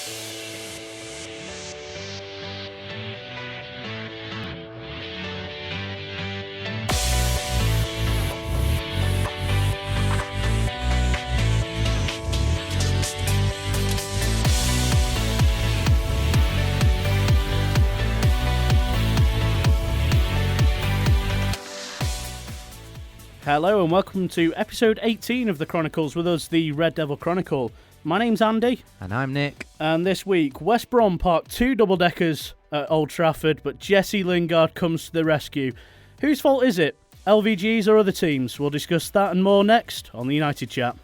Hello and welcome to episode 18 of the Chronicles, with us, the Red Devil Chronicle. My name's Andy. And I'm Nick. And this week, West Brom parked 2 double-deckers at Old Trafford, but Jesse Lingard comes to the rescue. Whose fault is it? LVG's or other teams? We'll discuss that and more next on the United Chat.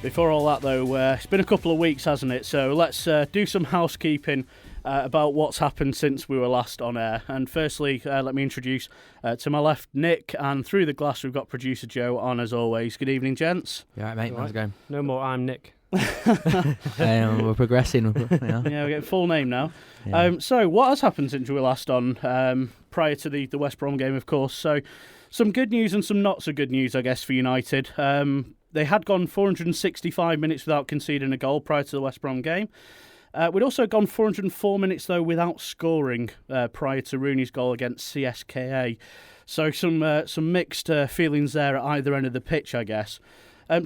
Before all that, though, it's been a couple of weeks, hasn't it? So let's do some housekeeping about what's happened since we were last on air. And firstly, let me introduce to my left, Nick, and through the glass, we've got producer Joe on, as always. Good evening, gents. You all right, mate? How's it going? No more, I'm Nick. We're progressing. Yeah, we're getting full name now. Yeah. So what has happened since we were last on, prior to the West Brom game, of course? So some good news and some not so good news, I guess, for United. They had gone 465 minutes without conceding a goal prior to the West Brom game. We'd also gone 404 minutes, though, without scoring prior to Rooney's goal against CSKA. So some mixed feelings there at either end of the pitch, I guess.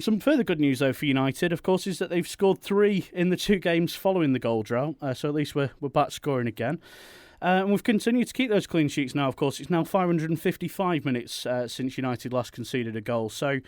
Some further good news, though, for United, of course, is that they've scored 3 in the 2 games following the goal drought. So at least we're back scoring again. And we've continued to keep those clean sheets now, of course. It's now 555 minutes since United last conceded a goal. So,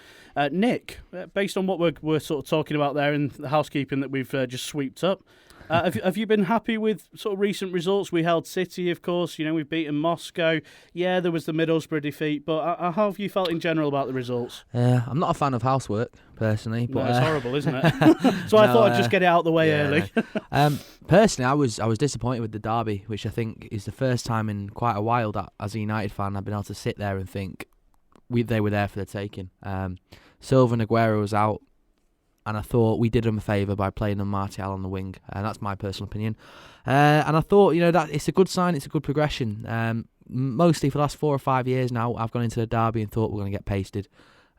Nick, based on what we're sort of talking about there in the housekeeping that we've just sweeped up, have you been happy with sort of recent results? We held City, of course. You know, we've beaten Moscow. Yeah, there was the Middlesbrough defeat. But how have you felt in general about the results? I'm not a fan of housework, personally. But, no, it's horrible, isn't it? So I thought I'd just get it out of the way early. No. Personally, I was disappointed with the derby, which I think is the first time in quite a while that, as a United fan, I've been able to sit there and think they were there for the taking. Silva and Aguero was out, and I thought we did them a favour by playing them Martial on the wing, and that's my personal opinion. And I thought, that it's a good sign, it's a good progression. Mostly for the last 4 or 5 years now, I've gone into a derby and thought we're going to get pasted.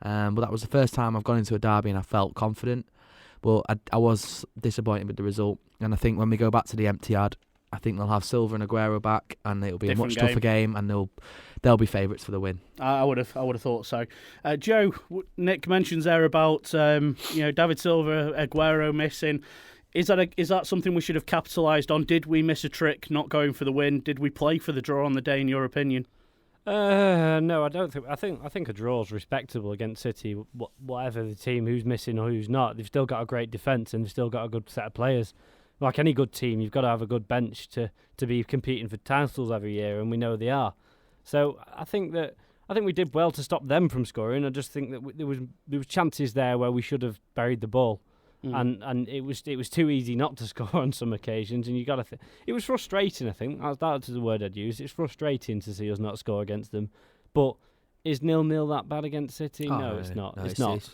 But that was the first time I've gone into a derby and I felt confident. But I was disappointed with the result. And I think when we go back to the empty yard, I think they'll have Silva and Aguero back, and it'll be a much tougher game, and they'll be favourites for the win. I would have thought so. Joe, Nick mentions there about David Silva, Aguero missing. Is that something we should have capitalised on? Did we miss a trick not going for the win? Did we play for the draw on the day, in your opinion? No, I don't think. I think a draw is respectable against City. Whatever the team, who's missing or who's not, they've still got a great defence and they've still got a good set of players. Like any good team, you've got to have a good bench to be competing for titles every year, and we know they are. So I think we did well to stop them from scoring. I just think that there was chances there where we should have buried the ball, and it was too easy not to score on some occasions. And you got to it was frustrating. I think that's the word I'd use. It's frustrating to see us not score against them. But is 0-0 that bad against City? No, it's not. No, it's not.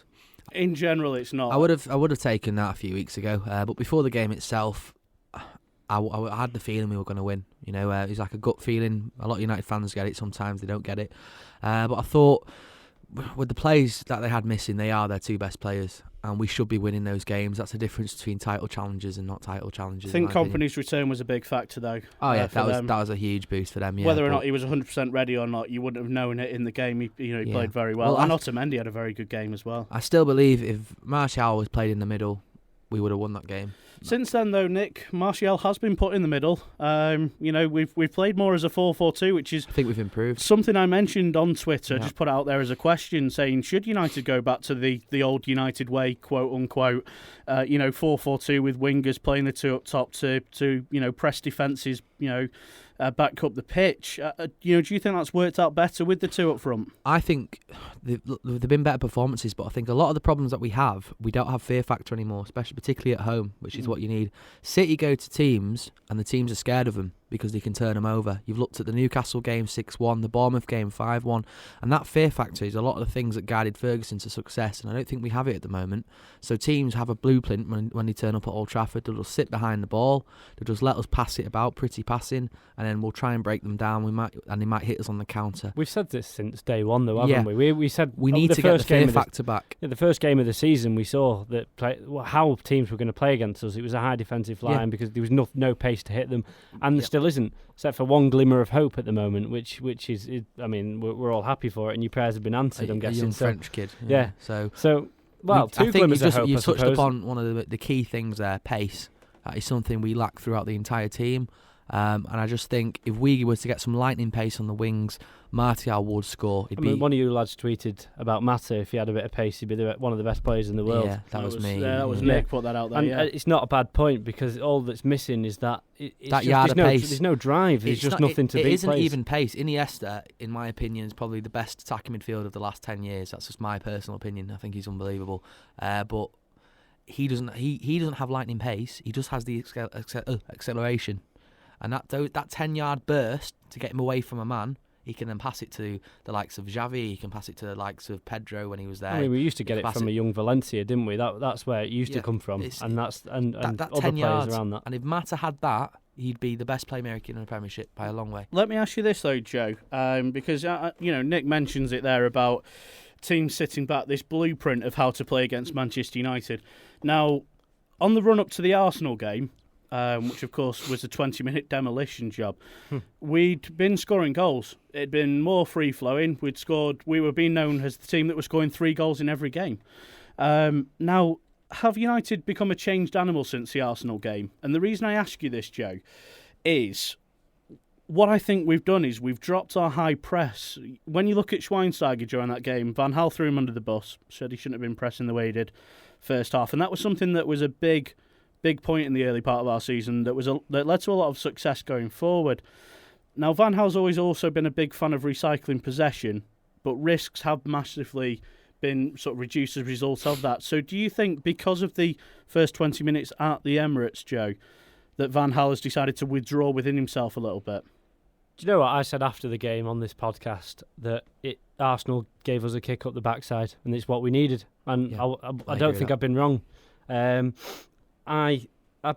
In general, it's not. I would have taken that a few weeks ago, but before the game itself, I had the feeling we were going to win. It's like a gut feeling. A lot of United fans get it. Sometimes they don't get it. But I thought, with the players that they had missing, they are their 2 best players, and we should be winning those games. That's the difference between title challenges and not title challenges. I think Kompany's return was a big factor, though. Oh yeah, that was a huge boost for them. Yeah, whether or not he was 100% ready or not, you wouldn't have known it in the game. He played very well. And Otamendi had a very good game as well. I still believe if Martial was played in the middle, we would have won that game. Since then, though, Nick, Martial has been put in the middle. We've played more as a 4-4-2, which is, I think we've improved. Something I mentioned on Twitter. Yeah. Just put it out there as a question, saying should United go back to the old United way, quote unquote, 4-4-2 with wingers playing the 2 up top to press defences, back up the pitch. Do you think that's worked out better with the 2 up front? I think there've been better performances, but I think a lot of the problems that we don't have fear factor anymore, particularly at home, which is what you need. City go to teams and the teams are scared of them. because they can turn them over. You've looked at the Newcastle game 6-1, the Bournemouth game 5-1, and that fear factor is a lot of the things that guided Ferguson to success, and I don't think we have it at the moment. So teams have a blueprint when they turn up at Old Trafford. They'll just sit behind the ball, they'll just let us pass it about, pretty passing, and then we'll try and break them down. They might hit us on the counter. We've said this since day one, though, haven't we? We said we need to get the fear factor back. Yeah, the first game of the season, we saw that how teams were going to play against us. It was a high defensive line because there was no pace to hit them, and there still isn't, except for one glimmer of hope at the moment, which is I mean, we're all happy for it, and your prayers have been answered. I'm guessing. A young French kid. Yeah. So well, two glimmers of hope. You touched upon one of the key things there, pace. That is something we lack throughout the entire team. And I just think if we were to get some lightning pace on the wings, Martial would score. One of you lads tweeted about Mata. If he had a bit of pace, he'd be one of the best players in the world. Yeah, that was me. That was Nick put that out there. And it's not a bad point, because all that's missing is that yard of pace. There's no drive. There's just nothing to beat. It isn't even pace. Iniesta, in my opinion, is probably the best attacking midfielder of the last 10 years. That's just my personal opinion. I think he's unbelievable. But he doesn't have lightning pace. He just has the acceleration. And that 10-yard burst to get him away from a man, he can then pass it to the likes of Xavi. He can pass it to the likes of Pedro when he was there. I mean, we used to get it from a young Valencia, didn't we? That's where it used to come from, and that's and that other 10 players yards, around that. And if Mata had that, he'd be the best playmaker in the Premiership by a long way. Let me ask you this though, Joe, because Nick mentions it there about teams sitting back. This blueprint of how to play against Manchester United. Now, on the run up to the Arsenal game, which of course was a 20-minute demolition job, we'd been scoring goals. It'd been more free-flowing. We were being known as the team that was scoring 3 goals in every game. Now, have United become a changed animal since the Arsenal game? And the reason I ask you this, Joe, is what I think we've done is we've dropped our high press. When you look at Schweinsteiger during that game, Van Gaal threw him under the bus, said he shouldn't have been pressing the way he did first half, and that was something that was a big point in the early part of our season that led to a lot of success going forward. Now, Van Gaal's always also been a big fan of recycling possession, but risks have massively been sort of reduced as a result of that. So do you think because of the first 20 minutes at the Emirates, Joe, that Van Gaal has decided to withdraw within himself a little bit? Do you know what I said after the game on this podcast? That Arsenal gave us a kick up the backside, and it's what we needed. And yeah, I don't think I've been wrong. I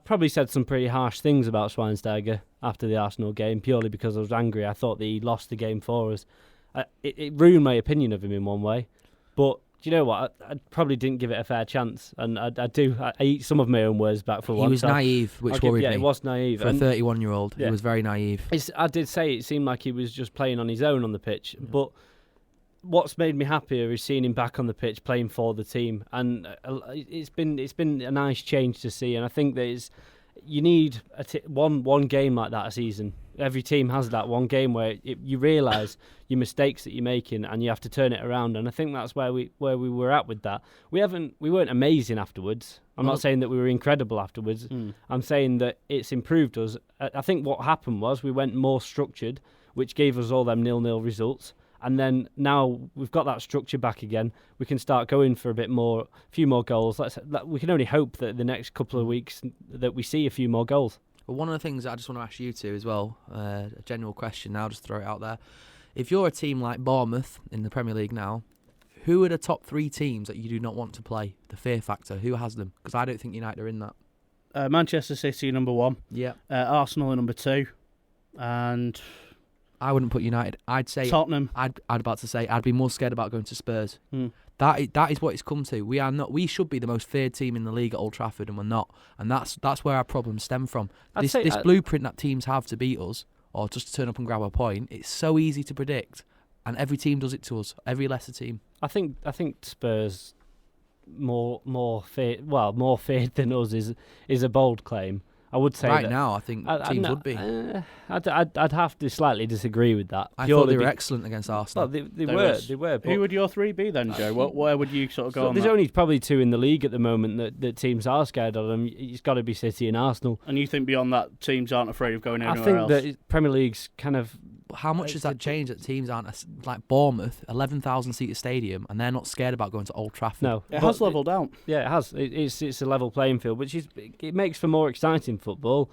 probably said some pretty harsh things about Schweinsteiger after the Arsenal game, purely because I was angry. I thought that he lost the game for us. It ruined my opinion of him in one way. But do you know what? I probably didn't give it a fair chance, and I eat some of my own words back for once. He was naive, which worried me. Yeah, he was naive. For a 31-year-old, he was very naive. I did say it seemed like he was just playing on his own on the pitch, but what's made me happier is seeing him back on the pitch playing for the team, and it's been a nice change to see. And I think that you need one game like that a season. Every team has that one game where you realise your mistakes that you're making and you have to turn it around. And I think that's where we were at with that. We weren't amazing afterwards. I'm not saying that we were incredible afterwards. I'm saying that it's improved us. I think what happened was we went more structured, which gave us all them 0-0 results. And then now we've got that structure back again. We can start going for a few more goals. We can only hope that the next couple of weeks that we see a few more goals. Well, one of the things I just want to ask you two as well, a general question now, just throw it out there. If you're a team like Bournemouth in the Premier League now, who are the top 3 teams that you do not want to play? The fear factor, who has them? Because I don't think United are in that. Manchester City number 1. Yeah. Arsenal number 2. And I wouldn't put United. I'd say Tottenham. I'd be more scared about going to Spurs. That is what it's come to. We are not. We should be the most feared team in the league at Old Trafford, and we're not. And that's where our problems stem from. This blueprint that teams have to beat us, or just to turn up and grab a point, it's so easy to predict, and every team does it to us. Every lesser team. I think Spurs more feared than us is a bold claim. I would say right now, I think teams would be. I'd have to slightly disagree with that. I thought they were excellent against Arsenal. Well, they were. But who would your 3 be then, Joe? Where would you sort of go on there's that? only probably 2 in the league at the moment that teams are scared of them. It's got to be City and Arsenal. And you think beyond that, teams aren't afraid of going anywhere else? I think that Premier League's kind of... How much has that changed that teams aren't like Bournemouth, 11,000-seater stadium, and they're not scared about going to Old Trafford? No. It has levelled out. Yeah, it has. It's a level playing field, which it makes for more exciting football.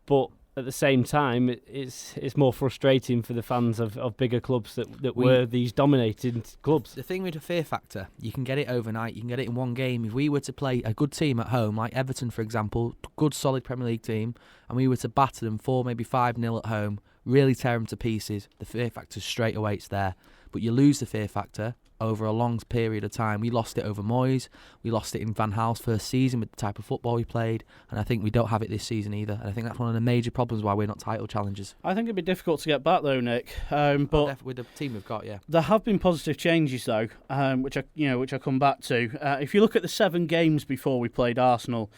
But at the same time, it's more frustrating for the fans of bigger clubs that were these dominated clubs. The thing with the fear factor, you can get it overnight. You can get it in one game. If we were to play a good team at home, like Everton, for example, good solid Premier League team, and we were to batter them 4, maybe 5-0 at home, really tear them to pieces, the fear factor straight away it's there. But you lose the fear factor over a long period of time. We lost it over Moyes. We lost it in Van Gaal's first season with the type of football we played, and I think we don't have it this season either. And I think that's one of the major problems why we're not title challengers. I think it'd be difficult to get back though, Nick. But with the team we've got, yeah, there have been positive changes though, which I come back to. If you look at the 7 games before we played Arsenal,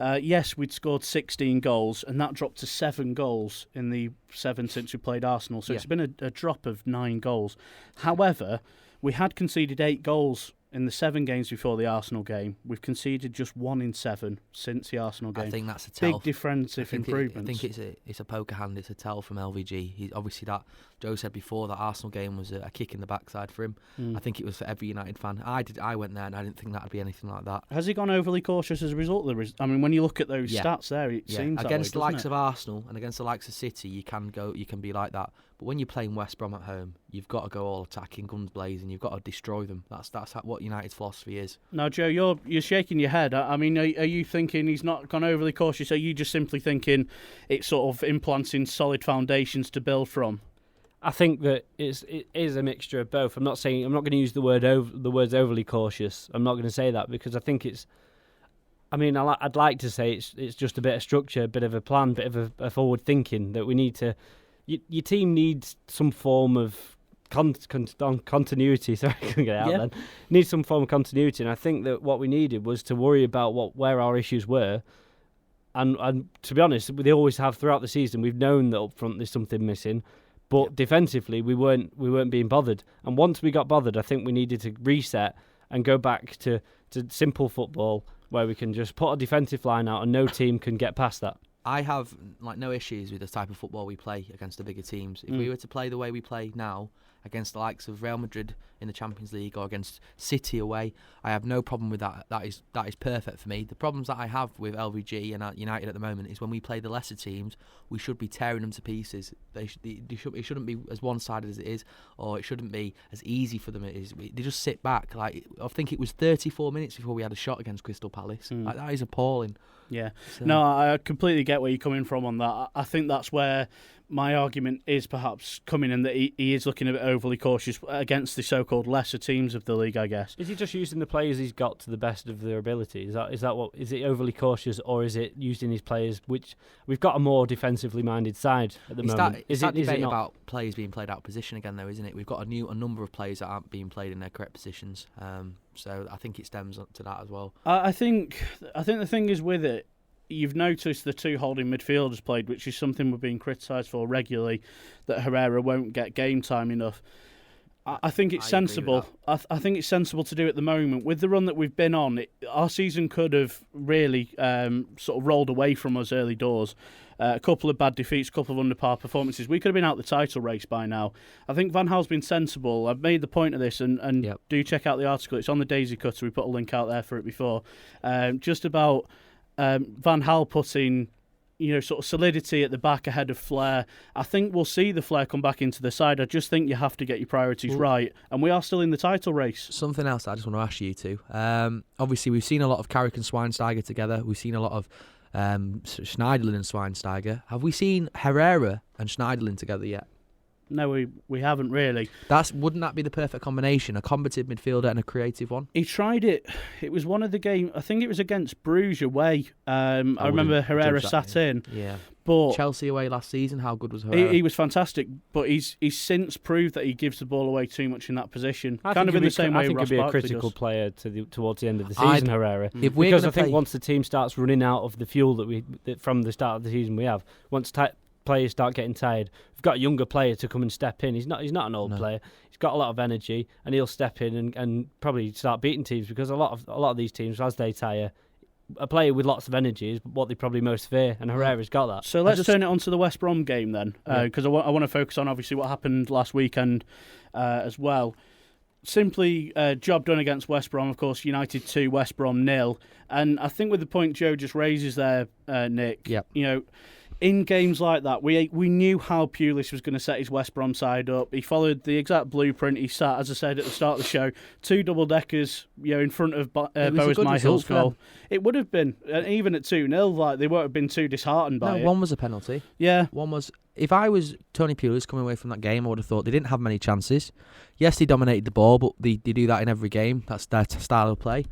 yes, we'd scored 16 goals, and that dropped to 7 goals in the 7 since we played Arsenal. So it's been a drop of 9 goals. However, we had conceded 8 goals in the 7 games before the Arsenal game. We've conceded just 1 in 7 since the Arsenal game. I think that's a tell. Big defensive improvements. I think it's a poker hand. It's a tell from LVG. Obviously, that Joe said before, that Arsenal game was a kick in the backside for him. I think it was for every United fan. I went there and I didn't think that would be anything like that. Has he gone overly cautious as a result of the when you look at those stats there, it seems against that way, the likes of Arsenal and against the likes of City, you can be like that. But when you're playing West Brom at home, you've got to go all attacking, guns blazing. You've got to destroy them. That's what United's philosophy is. Now, Joe, you're shaking your head. I mean, are you thinking he's not gone overly cautious? Are you just simply thinking it's sort of implanting solid foundations to build from? I think that it is a mixture of both. I'm not going to use the words overly cautious. I'm not going to say that because I think it's. I mean, I'd like to say it's just a bit of structure, a bit of a plan, a bit of a forward thinking that we need to. Your team needs some form of continuity. Sorry, I couldn't get it out then. Needs some form of continuity, and I think that what we needed was to worry about where our issues were. And to be honest, they always have throughout the season. We've known that up front there's something missing, but defensively we weren't being bothered. And once we got bothered, I think we needed to reset and go back to simple football where we can just put a defensive line out and no team can get past that. I have no issues with the type of football we play against the bigger teams. If we were to play the way we play now against the likes of Real Madrid in the Champions League or against City away, I have no problem with that. That is perfect for me. The problems that I have with LVG and United at the moment is when we play the lesser teams, we should be tearing them to pieces. It shouldn't be as one-sided as it is, or it shouldn't be as easy for them as it is. They just sit back. Like, I think it was 34 minutes before we had a shot against Crystal Palace. That is appalling. Yeah. So. No, I completely get where you're coming from on that. I think that's where my argument is perhaps coming in, that he is looking a bit overly cautious against the so-called lesser teams of the league, I guess. Is he just using the players he's got to the best of their ability? Is it overly cautious, or is it using his players, which we've got a more defensively minded side at the moment? Is that debate about players being played out of position again, though, isn't it? We've got a number of players that aren't being played in their correct positions. So I think it stems to that as well. I think the thing is with it, you've noticed the 2 holding midfielders played, which is something we're being criticised for regularly, that Herrera won't get game time enough. I think it's sensible. I think it's sensible to do at the moment. With the run that we've been on, our season could have really sort of rolled away from us early doors. A couple of bad defeats, a couple of under-par performances. We could have been out the title race by now. I think Van Gaal's been sensible. I've made the point of this, and do check out the article. It's on the Daisy Cutter. We put a link out there for it before. Just about Van Gaal putting, sort of solidity at the back ahead of flair. I think we'll see the flair come back into the side. I just think you have to get your priorities right, and we are still in the title race. Something else I just want to ask you two. Obviously, we've seen a lot of Carrick and Schweinsteiger together. We've seen a lot of Schneiderlin and Schweinsteiger. Have we seen Herrera and Schneiderlin together yet? No, we haven't really. Wouldn't that be the perfect combination? A combative midfielder and a creative one? He tried it. It was one of the games. I think it was against Bruges away. I remember Herrera sat in. Yeah. But Chelsea away last season, how good was Herrera? He was fantastic, but he's since proved that he gives the ball away too much in that position. I think he'd be a critical player towards the end of the season, Herrera. Because I think once the team starts running out of the fuel that from the start of the season we have, once players start getting tired, we've got a younger player to come and step in. He's not an old player. He's got a lot of energy, and he'll step in and probably start beating teams, because a lot of these teams, as they tire, a player with lots of energy is what they probably most fear, and Herrera's got that. So let's turn it on to the West Brom game then, because I want to focus on obviously what happened last weekend as well. Simply job done against West Brom, of course. United 2, West Brom 0, and I think with the point Joe just raises there, Nick, in games like that, we knew how Pulis was going to set his West Brom side up. He followed the exact blueprint. He sat, as I said at the start of the show, 2 double-deckers, in front of Boas Myhill's goal. It would have been, even at 2-0, like they won't have been too disheartened by it. One was a penalty. Yeah. One was... If I was Tony Pulis coming away from that game, I would have thought they didn't have many chances. Yes, they dominated the ball, but they do that in every game. That's their style of play.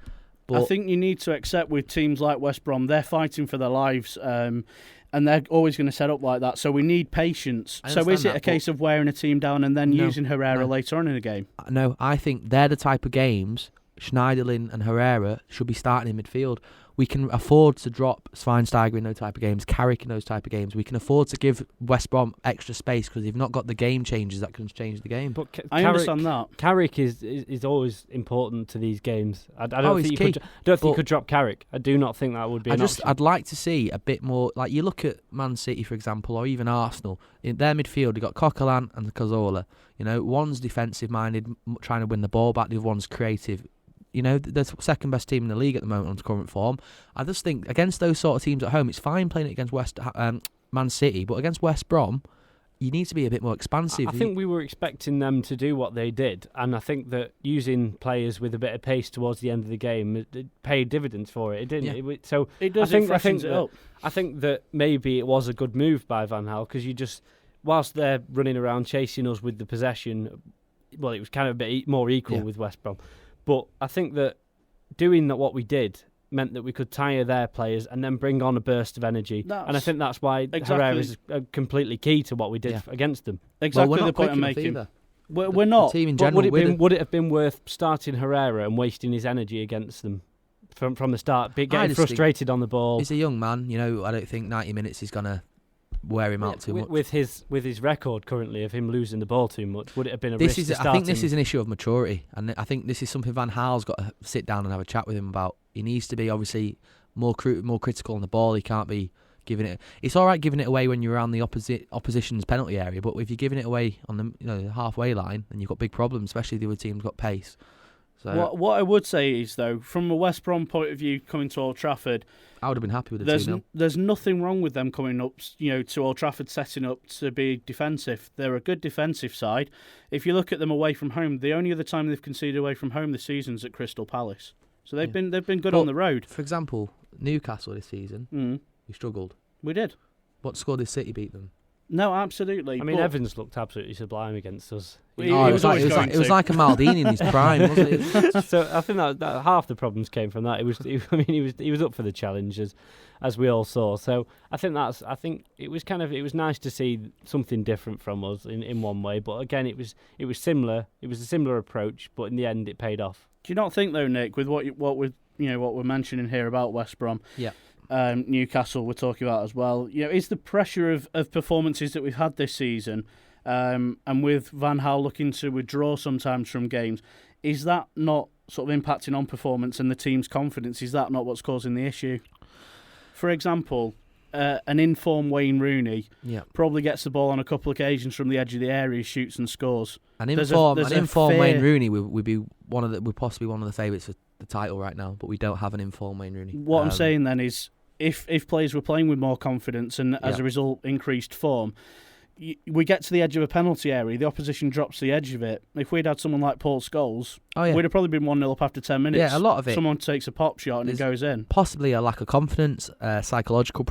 But I think you need to accept with teams like West Brom, they're fighting for their lives, and they're always going to set up like that. So we need patience. So is it a case of wearing a team down and then using Herrera later on in a game? No, I think they're the type of games Schneiderlin and Herrera should be starting in midfield. We can afford to drop Schweinsteiger in those type of games, Carrick in those type of games. We can afford to give West Brom extra space because they've not got the game changers that can change the game. But I understand that. Carrick is always important to these games. I don't think you could drop Carrick. I do not think that would be an option. I'd like to see a bit more. Like you look at Man City, for example, or even Arsenal. In their midfield, you've got Coquelin and Cazorla. One's defensive-minded, trying to win the ball back. The other one's creative. The second best team in the league at the moment on current form. I just think against those sort of teams at home, it's fine playing it against Man City, but against West Brom, you need to be a bit more expansive. I think we were expecting them to do what they did, and I think that using players with a bit of pace towards the end of the game, it paid dividends for it. It didn't. Yeah. So it does. I think that maybe it was a good move by Van Gaal because whilst they're running around chasing us with the possession, well, it was kind of a bit more equal with West Brom. But I think that doing what we did meant that we could tire their players and then bring on a burst of energy. And I think that's why Herrera is completely key to what we did against them. Exactly the point I'm making. We're not. The team in general, would it have been worth starting Herrera and wasting his energy against them from the start, getting frustrated on the ball? He's a young man. I don't think 90 minutes is going to wear him out too much. With his record currently of him losing the ball too much, would it have been a risk to start I think this is an issue of maturity, and I think this is something Van Gaal's got to sit down and have a chat with him about. He needs to be obviously more critical on the ball. He can't be giving it. It's all right giving it away when you're around the opposition's penalty area, but if you're giving it away on the halfway line, then you've got big problems, especially if the other team's got pace. So what I would say is, though, from a West Brom point of view, coming to Old Trafford, I would have been happy with the 2-0. There's nothing wrong with them coming up, to Old Trafford, setting up to be defensive. They're a good defensive side. If you look at them away from home, the only other time they've conceded away from home this season's at Crystal Palace. So they've been good on the road. For example, Newcastle this season, we struggled. We did. What score did City beat them? No, absolutely. I mean, Evans looked absolutely sublime against us. It was like a Maldini in his prime, wasn't it? So I think that half the problems came from that. He was up for the challenges, as we all saw. So I think it was nice to see something different from us in one way. But again, it was similar. It was a similar approach, but in the end, it paid off. Do you not think though, Nick, with what we're mentioning here about West Brom? Yeah. Newcastle we're talking about as well. Is the pressure of performances that we've had this season, and with Van Gaal looking to withdraw sometimes from games, is that not sort of impacting on performance and the team's confidence? Is that not what's causing the issue? For example, an in-form Wayne Rooney probably gets the ball on a couple of occasions from the edge of the area, shoots and scores. An in-form Wayne Rooney would possibly one of the favourites for the title right now, but we don't have an in-form Wayne Rooney. What I'm saying then is, if players were playing with more confidence and as a result increased form, we get to the edge of a penalty area, the opposition drops the edge of it. If we'd had someone like Paul Scholes, we'd have probably been 1-0 up after 10 minutes. Yeah, a lot of it. Someone takes a pop shot and it goes in. Possibly a lack of confidence, psychological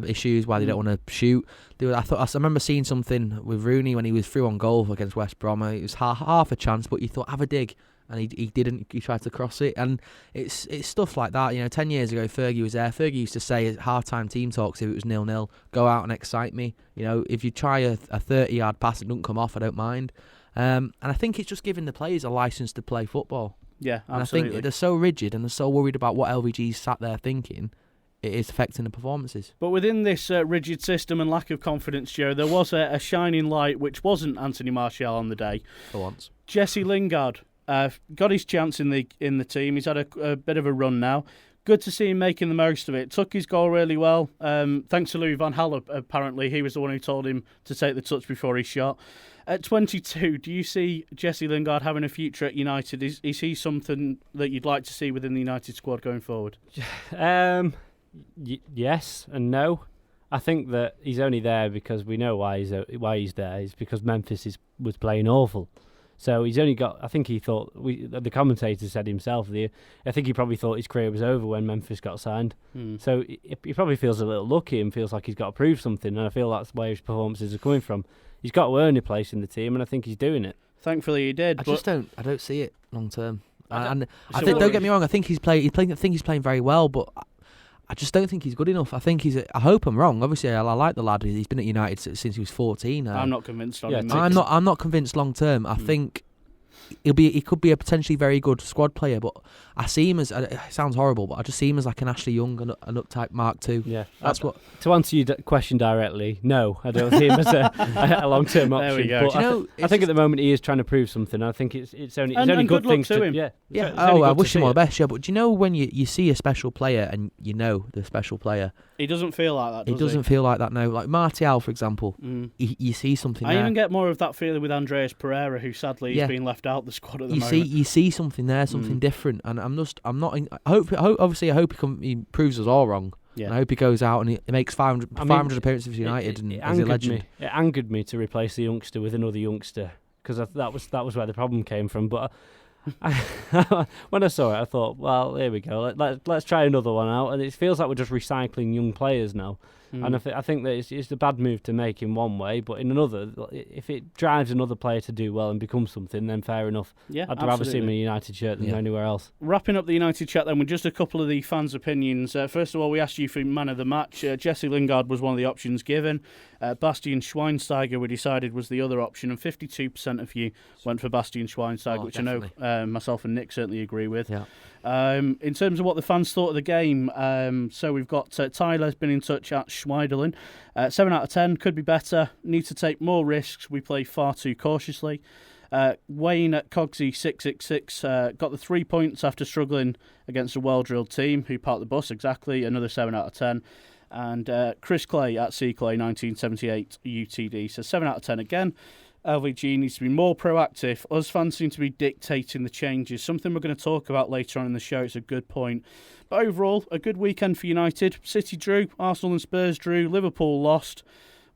issues why they don't want to shoot. I remember seeing something with Rooney when he was through on goal against West Brom. It was half a chance, but you thought, have a dig. And he didn't. He tried to cross it, and it's stuff like that. 10 years ago, Fergie was there. Fergie used to say at half-time team talks, if it was 0-0, go out and excite me. If you try a 30-yard pass and don't come off, I don't mind. And I think it's just giving the players a license to play football. Yeah, absolutely. And I think they're so rigid and they're so worried about what LVG's sat there thinking. It is affecting the performances. But within this rigid system and lack of confidence, Joe, there was a shining light, which wasn't Anthony Martial on the day. For once, Jesse Lingard. Got his chance in the team. He's had a bit of a run now. Good to see him making the most of it. Took his goal really well. Thanks to Louis van Gaal, apparently. He was the one who told him to take the touch before he shot. At 22, do you see Jesse Lingard having a future at United? Is he something that you'd like to see within the United squad going forward? Yes and no. I think that he's only there because we know why he's there. It's because Memphis was playing awful. So he's only got. I think he thought the commentator said himself. I think he probably thought his career was over when Memphis got signed. So he probably feels a little lucky and feels like he's got to prove something. And I feel that's where his performances are coming from. He's got to earn a place in the team, and I think he's doing it. Thankfully, he did. I don't see it long term. And I think, don't get me wrong. I think he's playing very well, but I just don't think he's good enough. I think I hope I'm wrong. Obviously, I like the lad. He's been at United since he was 14. I'm not convinced on him. I'm not convinced long term. I think he could be a potentially very good squad player, but I see him as it sounds horrible, but I just see him as like an Ashley Young, an up-type Mark II. Yeah, that's what. To answer your question directly, no, I don't see him as a long-term option. There we go. But I think at the moment he is trying to prove something. I think it's only good things to him. Yeah. I wish him all the best. Yeah, but do you know when you see a special player and you know the special player? He doesn't feel like that, does he? He doesn't feel like that now. Like Martial, for example, you see something there. I even get more of that feeling with Andreas Pereira, who sadly has been left out the squad at the moment. You see something there, something different, and I'm not. I hope he proves us all wrong. Yeah. And I hope he goes out and he makes 500 appearances for United and is a legend. It angered me to replace the youngster with another youngster because that was where the problem came from. But when I saw it, I thought, well, here we go. Let's try another one out. And it feels like we're just recycling young players now. And I think that it's a bad move to make in one way, but in another, if it drives another player to do well and become something, then fair enough. Yeah, I'd rather see him in a United shirt than anywhere else. Wrapping up the United chat then with just a couple of the fans' opinions. First of all, we asked you for man of the match. Jesse Lingard was one of the options given. Bastian Schweinsteiger, we decided, was the other option, and 52% of you went for Bastian Schweinsteiger, which definitely. I know myself and Nick certainly agree with. Yeah. In terms of what the fans thought of the game, so we've got Tyler's been in touch at Schweiderlin. 7 out of 10, could be better, need to take more risks, we play far too cautiously. Wayne at Cogsy 666 got the 3 points after struggling against a well-drilled team who parked the bus, exactly, another 7 out of 10. And Chris Clay at C Clay 1978 UTD, so 7 out of 10 again. LVG needs to be more proactive. Us fans seem to be dictating the changes, something we're going to talk about later on in the show. It's a good point. But overall, a good weekend for United. City drew, Arsenal and Spurs drew, Liverpool lost.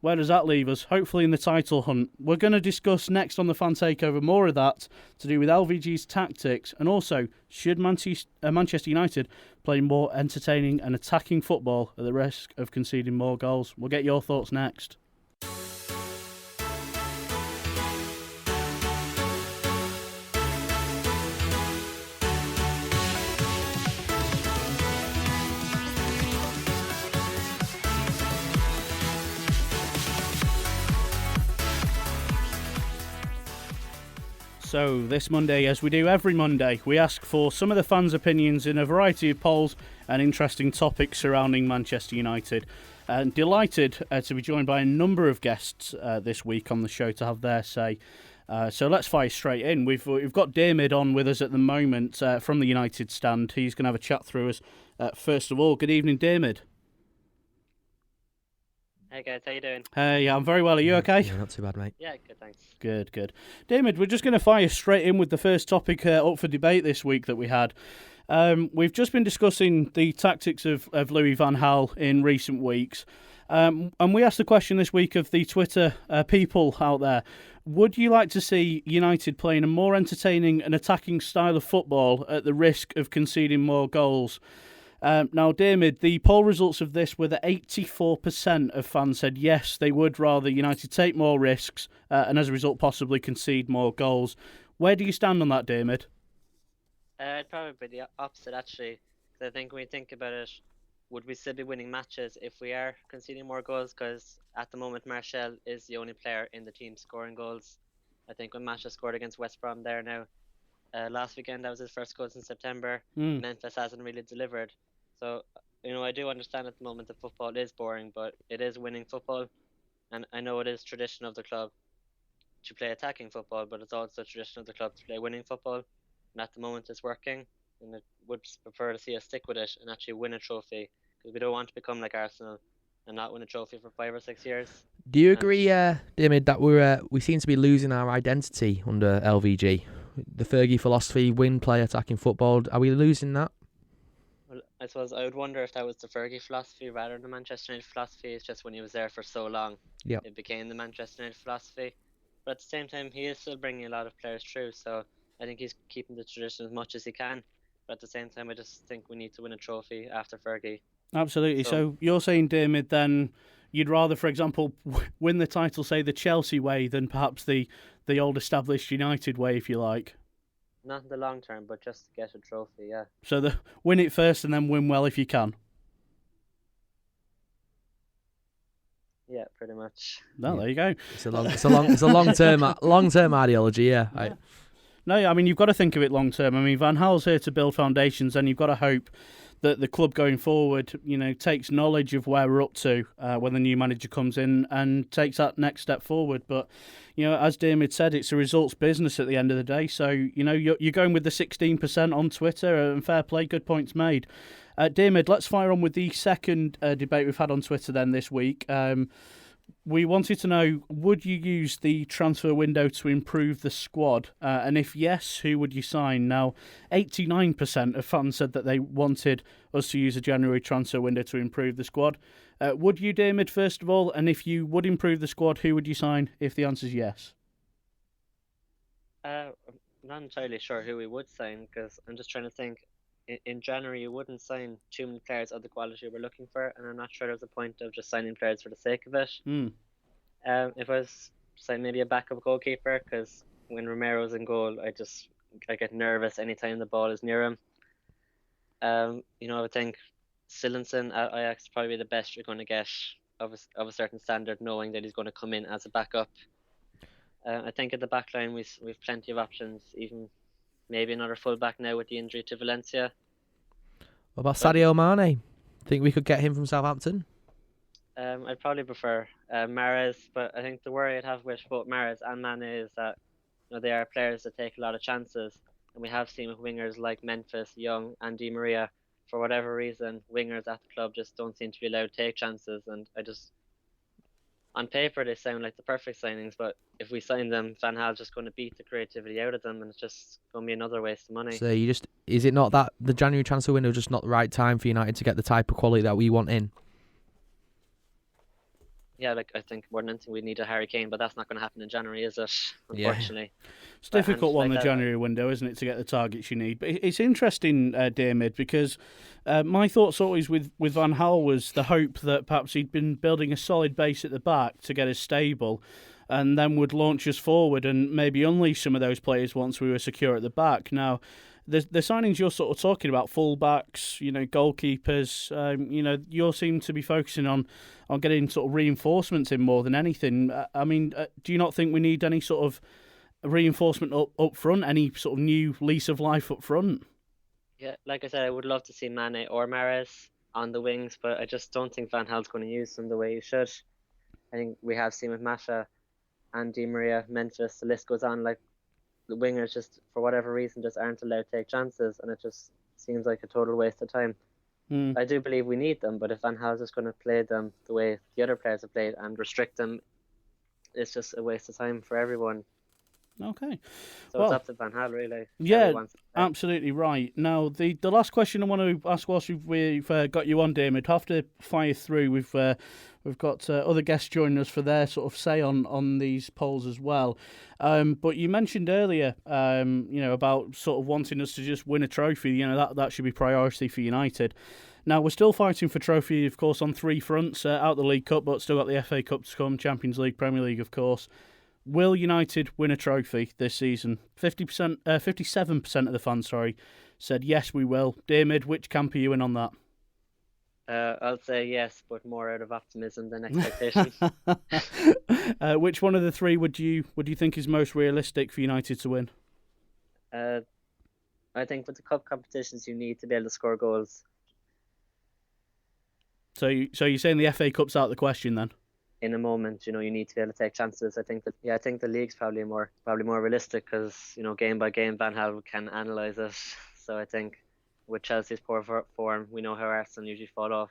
Where does that leave us? Hopefully in the title hunt. We're going to discuss next on the Fan Takeover more of that to do with LVG's tactics, and also should Manchester United play more entertaining and attacking football at the risk of conceding more goals. We'll get your thoughts next. So this Monday, as we do every Monday, we ask for some of the fans' opinions in a variety of polls and interesting topics surrounding Manchester United. And delighted to be joined by a number of guests this week on the show to have their say. So let's fire straight in. We've got Diarmuid on with us at the moment from the United stand. He's going to have a chat through us. First of all, good evening, Diarmuid. Hey guys, how you doing? Hey, I'm very well. Are you okay? Yeah, not too bad, mate. Yeah, good, thanks. Good. Diarmuid, we're just going to fire straight in with the first topic up for debate this week that we had. We've just been discussing the tactics of Louis van Gaal in recent weeks. And we asked the question this week of the Twitter people out there. Would you like to see United playing a more entertaining and attacking style of football at the risk of conceding more goals? Now, Diarmuid, the poll results of this were that 84% of fans said yes, they would rather United take more risks and as a result possibly concede more goals. Where do you stand on that, Diarmuid? It'd probably be the opposite, actually. Because I think when we think about it, would we still be winning matches if we are conceding more goals? Because at the moment, Martial is the only player in the team scoring goals. I think when Martial scored against West Brom there now, last weekend, that was his first goal since September. Memphis hasn't really delivered. So, I do understand at the moment that football is boring, but it is winning football. And I know it is tradition of the club to play attacking football, but it's also tradition of the club to play winning football. And at the moment it's working, and I would prefer to see us stick with it and actually win a trophy, because we don't want to become like Arsenal and not win a trophy for 5 or 6 years. Do you agree, Diarmuid, that we seem to be losing our identity under LVG? The Fergie philosophy, win, play, attacking football, are we losing that? Well, I suppose I would wonder if that was the Fergie philosophy rather than the Manchester United philosophy. It's just when he was there for so long, Yep. it became the Manchester United philosophy. But at the same time, he is still bringing a lot of players through, so I think he's keeping the tradition as much as he can. But at the same time, I just think we need to win a trophy after Fergie. Absolutely. So- So you're saying, Diarmuid, then you'd rather, for example, win the title, say, the Chelsea way than perhaps the old established United way, if you like. Not in the long term, but just to get a trophy, yeah. So win it first and then win well if you can. Yeah, pretty much. No, there you go. It's a long term ideology. Yeah. No, I mean, you've got to think of it long term. I mean, Van Gaal's here to build foundations, and you've got to hope that the club going forward, takes knowledge of where we're up to when the new manager comes in and takes that next step forward. But, as Diarmuid said, it's a results business at the end of the day. So, you're going with the 16% on Twitter, and fair play, good points made. Diarmuid, let's fire on with the second debate we've had on Twitter then this week. We wanted to know, would you use the transfer window to improve the squad? And if yes, who would you sign? Now, 89% of fans said that they wanted us to use a January transfer window to improve the squad. Would you, Diarmuid, first of all? And if you would improve the squad, who would you sign if the answer is yes? I'm not entirely sure who we would sign, because I'm just trying to think. In January, you wouldn't sign too many players of the quality we're looking for, and I'm not sure there's a point of just signing players for the sake of it. If I was signing maybe a backup goalkeeper, because when Romero's in goal, I get nervous anytime the ball is near him. I would think Sillinson at Ajax is probably the best you're going to get of a certain standard, knowing that he's going to come in as a backup. I think at the back line we've plenty of options, even maybe another full-back now with the injury to Valencia. What about Sadio Mane? Think we could get him from Southampton? I'd probably prefer Mahrez, but I think the worry I'd have with both Mahrez and Mane is that they are players that take a lot of chances, and we have seen with wingers like Memphis, Young, and Di Maria, for whatever reason, wingers at the club just don't seem to be allowed to take chances, and on paper they sound like the perfect signings, but if we sign them, Van Gaal's just going to beat the creativity out of them, and it's just going to be another waste of money. So is it not that the January transfer window just not the right time for United to get the type of quality that we want in? Yeah, I think more than anything we need a Harry Kane, but that's not going to happen in January, is it? Unfortunately. Yeah. It's a difficult one, the January window, isn't it, to get the targets you need? But it's interesting, Diarmuid, because my thoughts always with Van Gaal was the hope that perhaps he'd been building a solid base at the back to get us stable, and then would launch us forward and maybe unleash some of those players once we were secure at the back. Now, the signings you're sort of talking about, full-backs, goalkeepers, you all seem to be focusing on getting sort of reinforcements in more than anything. Do you not think we need any sort of reinforcement up front, any sort of new lease of life up front? Yeah, like I said, I would love to see Mane or Mahrez on the wings, but I just don't think Van Gaal's going to use them the way he should. I think we have seen with Masha and Di Maria, Memphis, the list goes on, the wingers just, for whatever reason, just aren't allowed to take chances, and it just seems like a total waste of time. I do believe we need them, but if Van Gaal's just going to play them the way the other players have played and restrict them, it's just a waste of time for everyone. Okay. So it's up to Van Gaal, really. Yeah, absolutely right. Now, the last question I want to ask whilst we've got you on, Diarmuid, have to fire through. We've got other guests joining us for their sort of say on these polls as well. But you mentioned earlier, about sort of wanting us to just win a trophy. That should be priority for United. Now, we're still fighting for trophy, of course, on three fronts. Out the League Cup, but still got the FA Cup to come, Champions League, Premier League, of course. Will United win a trophy this season? 57% of the fans, said yes, we will. Diarmuid, which camp are you in on that? I'll say yes, but more out of optimism than expectation. Which one of the three would you think is most realistic for United to win? I think with the cup competitions, you need to be able to score goals. So you're saying the FA Cup's out of the question then? In a moment, you need to be able to take chances. I think the league's probably more realistic because game by game, Van Gaal can analyse it. So I think with Chelsea's poor form, we know how Arsenal usually fall off.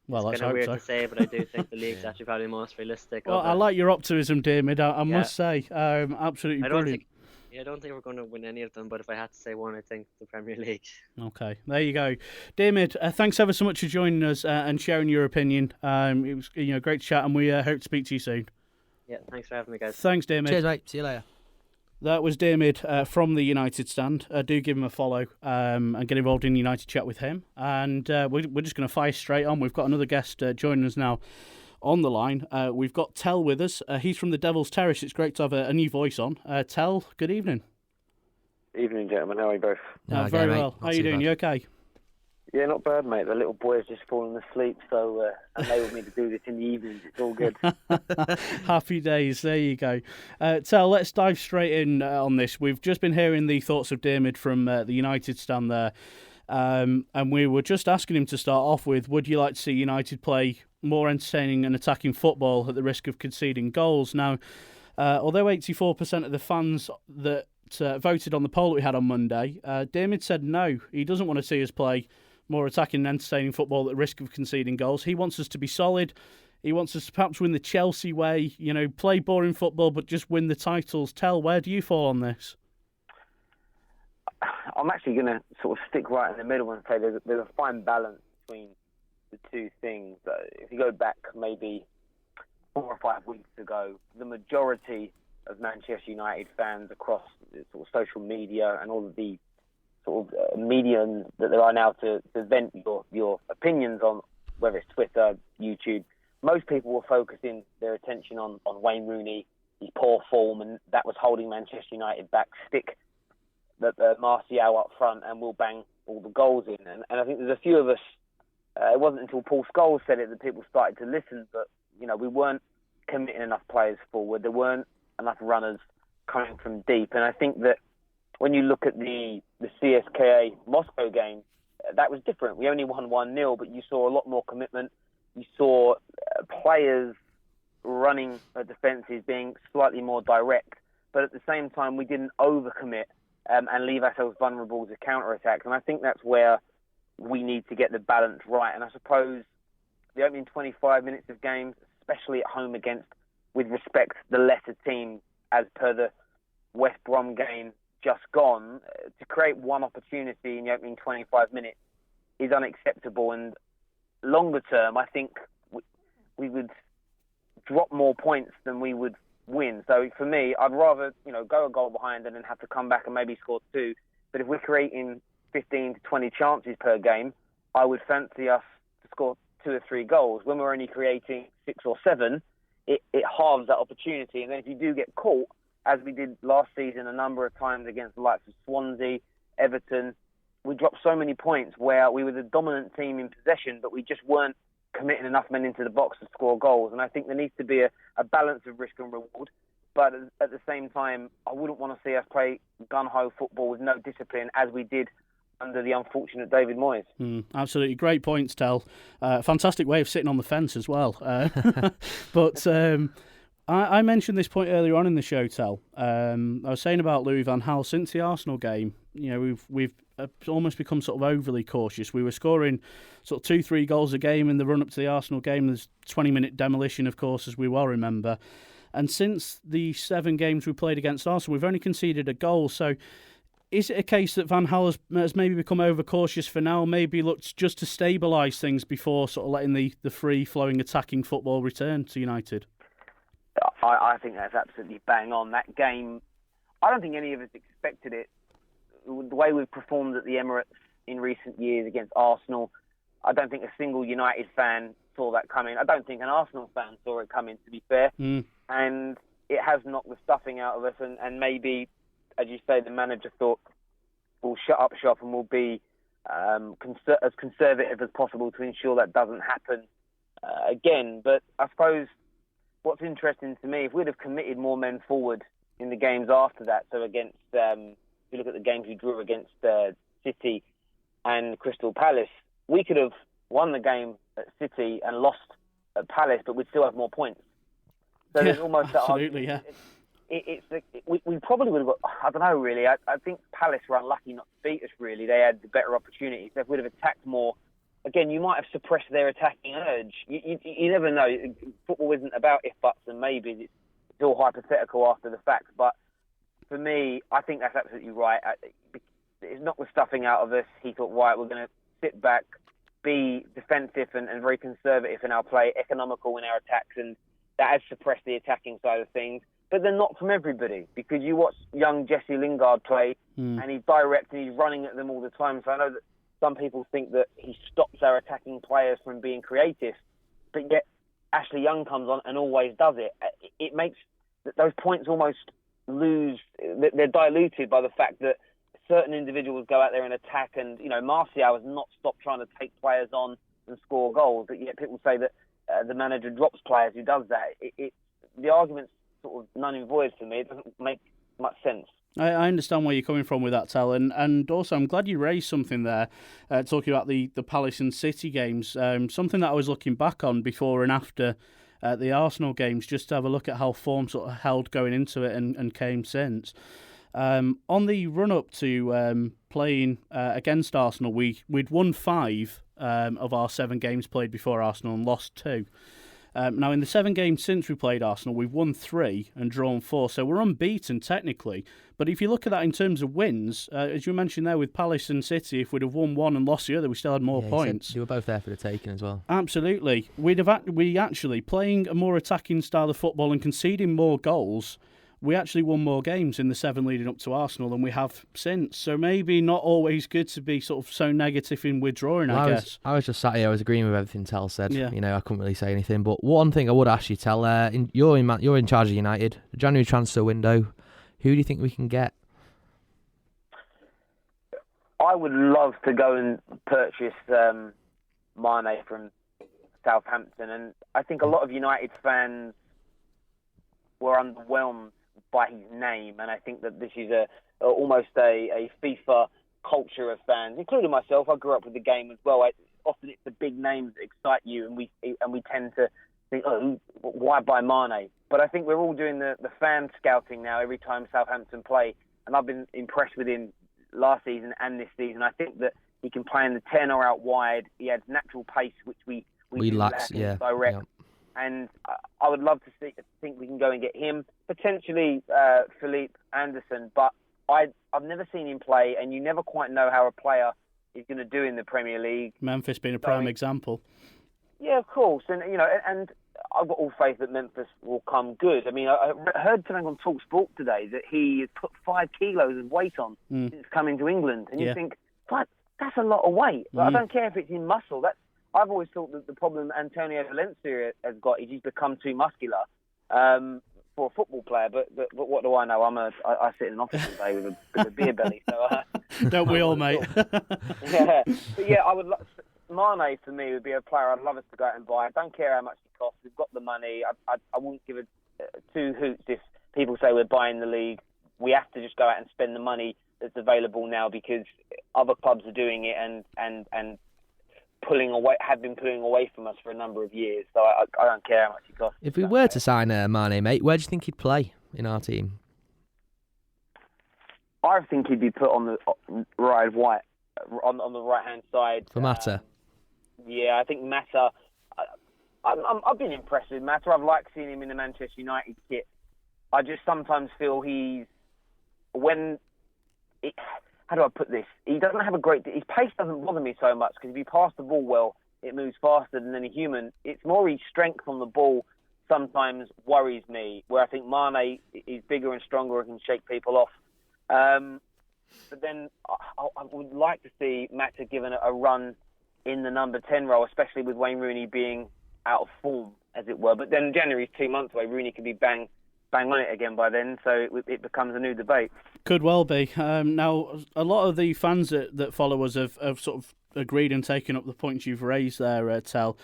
Well, it's kind of weird to say, but I do think the league's actually probably most realistic. Well, I like your optimism, Diarmuid. I must say, absolutely brilliant. Yeah, I don't think we're going to win any of them, but if I had to say one, I think the Premier League. Okay, there you go. Diarmuid, thanks ever so much for joining us and sharing your opinion. It was great to chat, and we hope to speak to you soon. Yeah, thanks for having me, guys. Thanks, Diarmuid. Cheers, mate. See you later. That was Diarmuid from the United Stand. Do give him a follow and get involved in United Chat with him. And we're just going to fire straight on. We've got another guest joining us now on the line. We've got Tell with us. He's from the Devil's Terrace. It's great to have a new voice on. Tell, good evening. Evening, gentlemen. How are you both? Very mate. well. How are you doing? Bad. You okay? Yeah, not bad, mate. The little boy's just fallen asleep, so enabled me to do this in the evenings. It's all good. Happy days. There you go. Tell, let's dive straight in on this. We've just been hearing the thoughts of Diarmuid from the United Stand there. And we were just asking him to start off with, would you like to see United play more entertaining and attacking football at the risk of conceding goals? Now, although 84% of the fans that voted on the poll that we had on Monday, Diarmuid said no. He doesn't want to see us play more attacking and entertaining football at the risk of conceding goals. He wants us to be solid. He wants us to perhaps win the Chelsea way, play boring football but just win the titles. Tell, where do you fall on this? I'm actually going to sort of stick right in the middle and say there's a fine balance between the two things. If you go back maybe 4 or 5 weeks ago, the majority of Manchester United fans across sort of social media and all of the sort of mediums that there are now to vent your opinions on, whether it's Twitter, YouTube, most people were focusing their attention on Wayne Rooney, his poor form, and that was holding Manchester United back. Stick the Martial up front and we'll bang all the goals in. And I think there's a few of us, it wasn't until Paul Scholes said it that people started to listen, but we weren't committing enough players forward. There weren't enough runners coming from deep. And I think that when you look at the CSKA Moscow game, that was different. We only won 1-0, but you saw a lot more commitment. You saw players running at defences being slightly more direct. But at the same time, we didn't overcommit and leave ourselves vulnerable to counter-attacks. And I think that's where we need to get the balance right. And I suppose the opening 25 minutes of games, especially at home against, with respect, the lesser team, as per the West Brom game just gone, to create one opportunity in the opening 25 minutes is unacceptable. And longer term, I think we would drop more points than we would win. So for me, I'd rather go a goal behind and then have to come back and maybe score 2. But if we're creating 15 to 20 chances per game, I would fancy us to score 2 or 3 goals. When we're only creating 6 or 7, it halves that opportunity. And then if you do get caught, as we did last season a number of times against the likes of Swansea, Everton, we dropped so many points where we were the dominant team in possession, but we just weren't committing enough men into the box to score goals. And I think there needs to be a balance of risk and reward. But at the same time, I wouldn't want to see us play gun-ho football with no discipline as we did under the unfortunate David Moyes. Absolutely. Great points, Tel. Fantastic way of sitting on the fence as well. But I mentioned this point earlier on in the show, Tel. I was saying about Louis van Gaal since the Arsenal game. We've almost become sort of overly cautious. We were scoring sort of 2-3 goals a game in the run-up to the Arsenal game. There's 20-minute demolition, of course, as we well remember. And since the 7 games we played against Arsenal, we've only conceded a goal. So is it a case that Van Gaal has maybe become overcautious for now, maybe looked just to stabilise things before sort of letting the free-flowing attacking football return to United? I think that's absolutely bang on. That game, I don't think any of us expected it. The way we've performed at the Emirates in recent years against Arsenal, I don't think a single United fan saw that coming. I don't think an Arsenal fan saw it coming, to be fair. And it has knocked the stuffing out of us. And maybe, as you say, the manager thought, we'll shut up shop and we'll be as conservative as possible to ensure that doesn't happen again. But I suppose what's interesting to me, if we'd have committed more men forward in the games after that, so against, if you look at the games we drew against City and Crystal Palace, we could have won the game at City and lost at Palace, but we'd still have more points. So there's almost absolutely, that we probably would have got, I don't know really, I think Palace were unlucky not to beat us really. They had the better opportunities. If we'd have attacked more, again, you might have suppressed their attacking urge. You never know. Football isn't about if, buts and maybes. It's all hypothetical after the fact. But for me, I think that's absolutely right. It's not the stuffing out of us. He thought, right, we're going to sit back, be defensive and very conservative in our play, economical in our attacks, and that has suppressed the attacking side of things. But they're not from everybody, because you watch young Jesse Lingard play, and he's direct and he's running at them all the time. So I know that some people think that he stops our attacking players from being creative, but yet Ashley Young comes on and always does it. It makes those points almost lose. They're diluted by the fact that certain individuals go out there and attack, and Martial has not stopped trying to take players on and score goals. But yet people say that the manager drops players who does that. The argument's sort of none and void for me. It doesn't make much sense. I understand where you're coming from with that, Tal, and also I'm glad you raised something there, talking about the Palace and City games, something that I was looking back on before and after the Arsenal games, just to have a look at how form sort of held going into it and came since. On the run-up to playing against Arsenal, we'd won 5 of our 7 games played before Arsenal and lost 2. Now, in the 7 games since we played Arsenal, we've won 3 and drawn 4, so we're unbeaten technically. But if you look at that in terms of wins, as you mentioned there with Palace and City, if we'd have won 1 and lost the other, we still had more points. They were both there for the taking as well. Absolutely. We actually, playing a more attacking style of football and conceding more goals, we actually won more games in the 7 leading up to Arsenal than we have since. So maybe not always good to be sort of so negative in withdrawing, I guess. I was just sat here, I was agreeing with everything Tel said. Yeah. I couldn't really say anything. But one thing I would ask you, Tel, you're in charge of United. The January transfer window, who do you think we can get? I would love to go and purchase Mane from Southampton. And I think a lot of United fans were underwhelmed by his name, and I think that this is almost a FIFA culture of fans, including myself. I grew up with the game as well. Often it's the big names that excite you, and we tend to think, oh, why buy Mane? But I think we're all doing the fan scouting now every time Southampton play, and I've been impressed with him last season and this season. I think that he can play in the 10 or out wide. He has natural pace, which we lack in direct. Yeah. And I would love to think we can go and get him, potentially Philippe Anderson, but I've never seen him play, and you never quite know how a player is going to do in the Premier League. Memphis being a prime example. Yeah, of course, and and I've got all faith that Memphis will come good. I mean, I heard something on Talk Sport today that he has put 5 kilos of weight on since coming to England, and you think, that's a lot of weight. I don't care if it's in muscle. I've always thought that the problem Antonio Valencia has got is he's become too muscular for a football player. But what do I know? I sit in an office all day with a beer belly. So don't we all, mate? Yeah, but yeah, Mane for me would be a player I'd love us to go out and buy. I don't care how much it costs. We've got the money. I wouldn't give two hoots if people say we're buying the league. We have to just go out and spend the money that's available now, because other clubs are doing it and have been pulling away from us for a number of years. So I don't care how much it costs. If we were to sign Mane, mate, where do you think he'd play in our team? I think he'd be put on the right on the right hand side for Mata. Yeah, I think Mata. I've been impressed with Mata. I've liked seeing him in the Manchester United kit. I just sometimes feel how do I put this? He doesn't have his pace doesn't bother me so much, because if you pass the ball well, it moves faster than any human. It's more his strength on the ball sometimes worries me, where I think Mane is bigger and stronger and can shake people off. But then I would like to see Mata given a run in the number 10 role, especially with Wayne Rooney being out of form, as it were. But then January's 2 months away. Rooney could be bang on it again by then, so it becomes a new debate. Could well be. Now, a lot of the fans that follow us have sort of agreed and taken up the points you've raised there, Tel.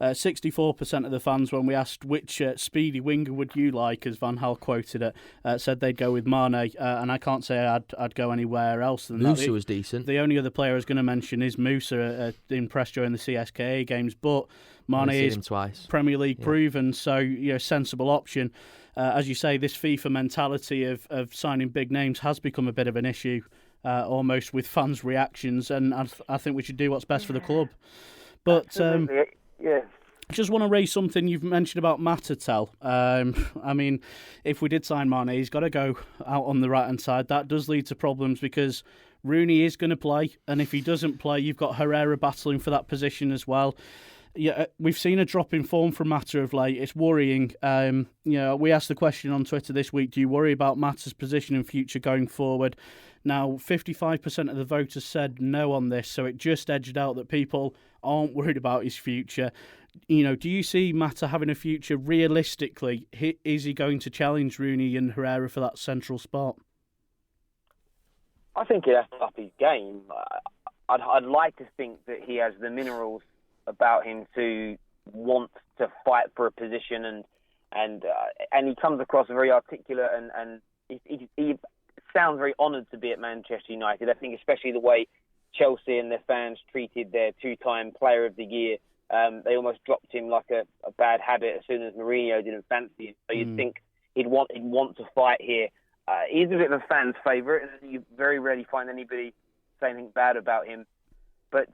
64% of the fans, when we asked which speedy winger would you like, as Van Gaal quoted it, said they'd go with Mane, and I can't say I'd go anywhere else than Musa that. was decent. The only other player I was going to mention is Musa, impressed during the CSKA games, but Mane is twice. Premier League proven, so sensible option. As you say, this FIFA mentality of signing big names has become a bit of an issue, almost with fans' reactions, and I think we should do what's best for the club. But yeah. Just want to raise something you've mentioned about Matatel. I mean, if we did sign Mane, he's got to go out on the right-hand side. That does lead to problems because Rooney is going to play, and if he doesn't play, you've got Herrera battling for that position as well. Yeah, we've seen a drop in form from Mata of late. It's worrying. We asked the question on Twitter this week, do you worry about Mata's position in future going forward? Now, 55% of the voters said no on this, so it just edged out that people aren't worried about his future. Do you see Mata having a future realistically? Is he going to challenge Rooney and Herrera for that central spot? I think he has to up his game. I'd like to think that he has the minerals about him to want to fight for a position, and he comes across very articulate and he sounds very honoured to be at Manchester United. I think especially the way Chelsea and their fans treated their two-time Player of the Year. They almost dropped him like a bad habit as soon as Mourinho didn't fancy him. So you'd think he'd want to fight here. He's a bit of a fan's favourite, and you very rarely find anybody say anything bad about him. But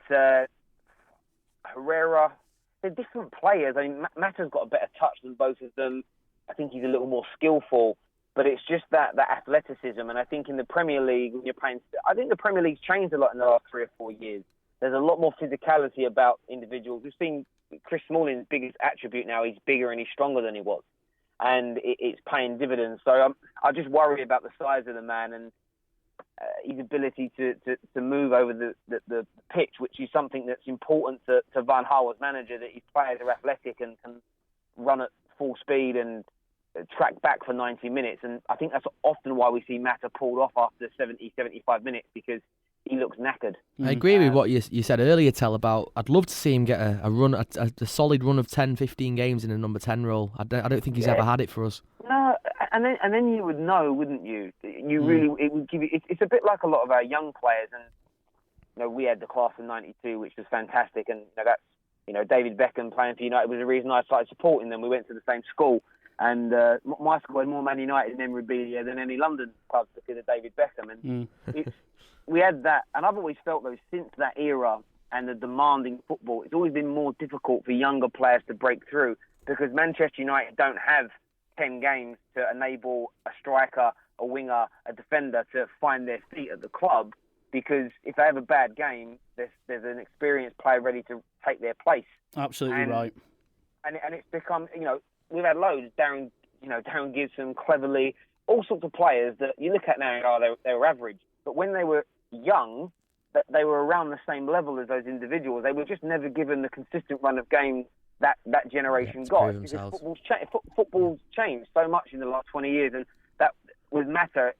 Herrera, they're different players. I mean, Mata's got a better touch than both of them. I think he's a little more skillful, but it's just that athleticism. And I think in the Premier League, when you're playing, I think the Premier League's changed a lot in the last 3 or 4 years. There's a lot more physicality about individuals. We've seen Chris Smalling's biggest attribute now. He's bigger and he's stronger than he was. And it's paying dividends. So I just worry about the size of the man and his ability to move over the pitch, which is something that's important to Van Gaal as manager, that his players are athletic and can run at full speed and track back for 90 minutes. And I think that's often why we see Mata pulled off after 70, 75 minutes, because he looks knackered. I agree with what you said earlier, Tel, about I'd love to see him get a run, a solid run of 10, 15 games in a number 10 role. I don't think he's ever had it for us. No, and then you would know, wouldn't you? Really, it would give you. It's a bit like a lot of our young players, and we had the class of '92, which was fantastic, and that's David Beckham playing for United was the reason I started supporting them. We went to the same school. And my school had more Man United memorabilia than any London club because of David Beckham. And we had that. And I've always felt, though, since that era and the demanding football, it's always been more difficult for younger players to break through because Manchester United don't have 10 games to enable a striker, a winger, a defender to find their feet at the club, because if they have a bad game, there's an experienced player ready to take their place. Absolutely right. And it's become, we've had loads. Darren Gibson, Cleverly, all sorts of players that you look at now and they were average. But when they were young, they were around the same level as those individuals. They were just never given the consistent run of games that generation got. Because football's changed so much in the last 20 years. And that with Mata,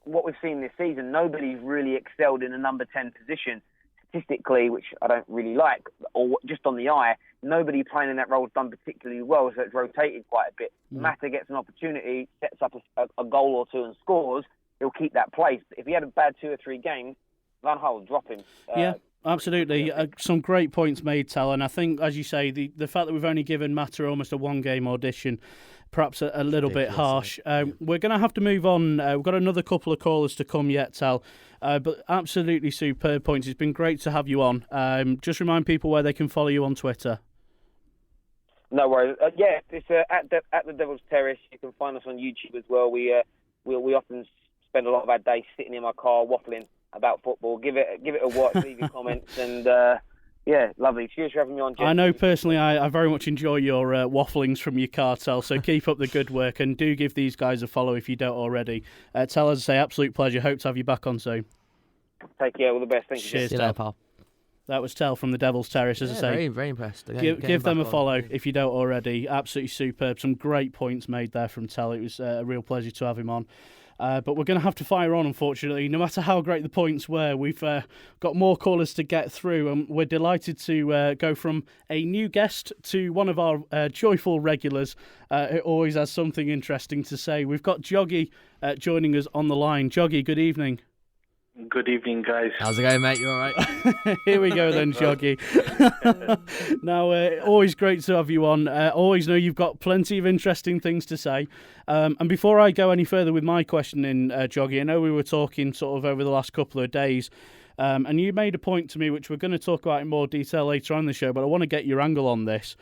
what we've seen this season, nobody's really excelled in a number 10 position. Statistically, which I don't really like, or just on the eye, nobody playing in that role has done particularly well, so it's rotated quite a bit. Mata gets an opportunity, sets up a goal or two and scores, he'll keep that place. But if he had a bad 2 or 3 games, Van Gaal will drop him. Yeah, absolutely. Some great points made, Tal, and I think, as you say, the fact that we've only given Mata almost a 1-game audition, perhaps a little bit harsh. We're going to have to move on. We've got another couple of callers to come yet, Tal. But absolutely superb points. It's been great to have you on. Just remind people where they can follow you on Twitter. No worries. It's at the Devil's Terrace. You can find us on YouTube as well. We often spend a lot of our day sitting in my car waffling about football. Give it a watch. Leave your comments and. Lovely. Cheers for having me on, Jeff. I know personally I very much enjoy your wafflings from your cartel, so keep up the good work and do give these guys a follow if you don't already. Tel, as I say, absolute pleasure. Hope to have you back on soon. Take care. All the best. Thank you. Cheers, Tel. Pal. That was Tel from the Devil's Terrace, as I say. Very, very impressed. Give them a follow if you don't already. Absolutely superb. Some great points made there from Tel. It was a real pleasure to have him on. But we're going to have to fire on, unfortunately. No matter how great the points were, we've got more callers to get through, and we're delighted to go from a new guest to one of our joyful regulars who always has something interesting to say. We've got Jogi joining us on the line. Jogi, good evening. Good evening, guys. How's it going, mate? You all right? Here we go then, Jogi. Now, always great to have you on. Always know you've got plenty of interesting things to say. And before I go any further with my question in, Jogi, I know we were talking sort of over the last couple of days, and you made a point to me which we're going to talk about in more detail later on in the show, but I want to get your angle on this.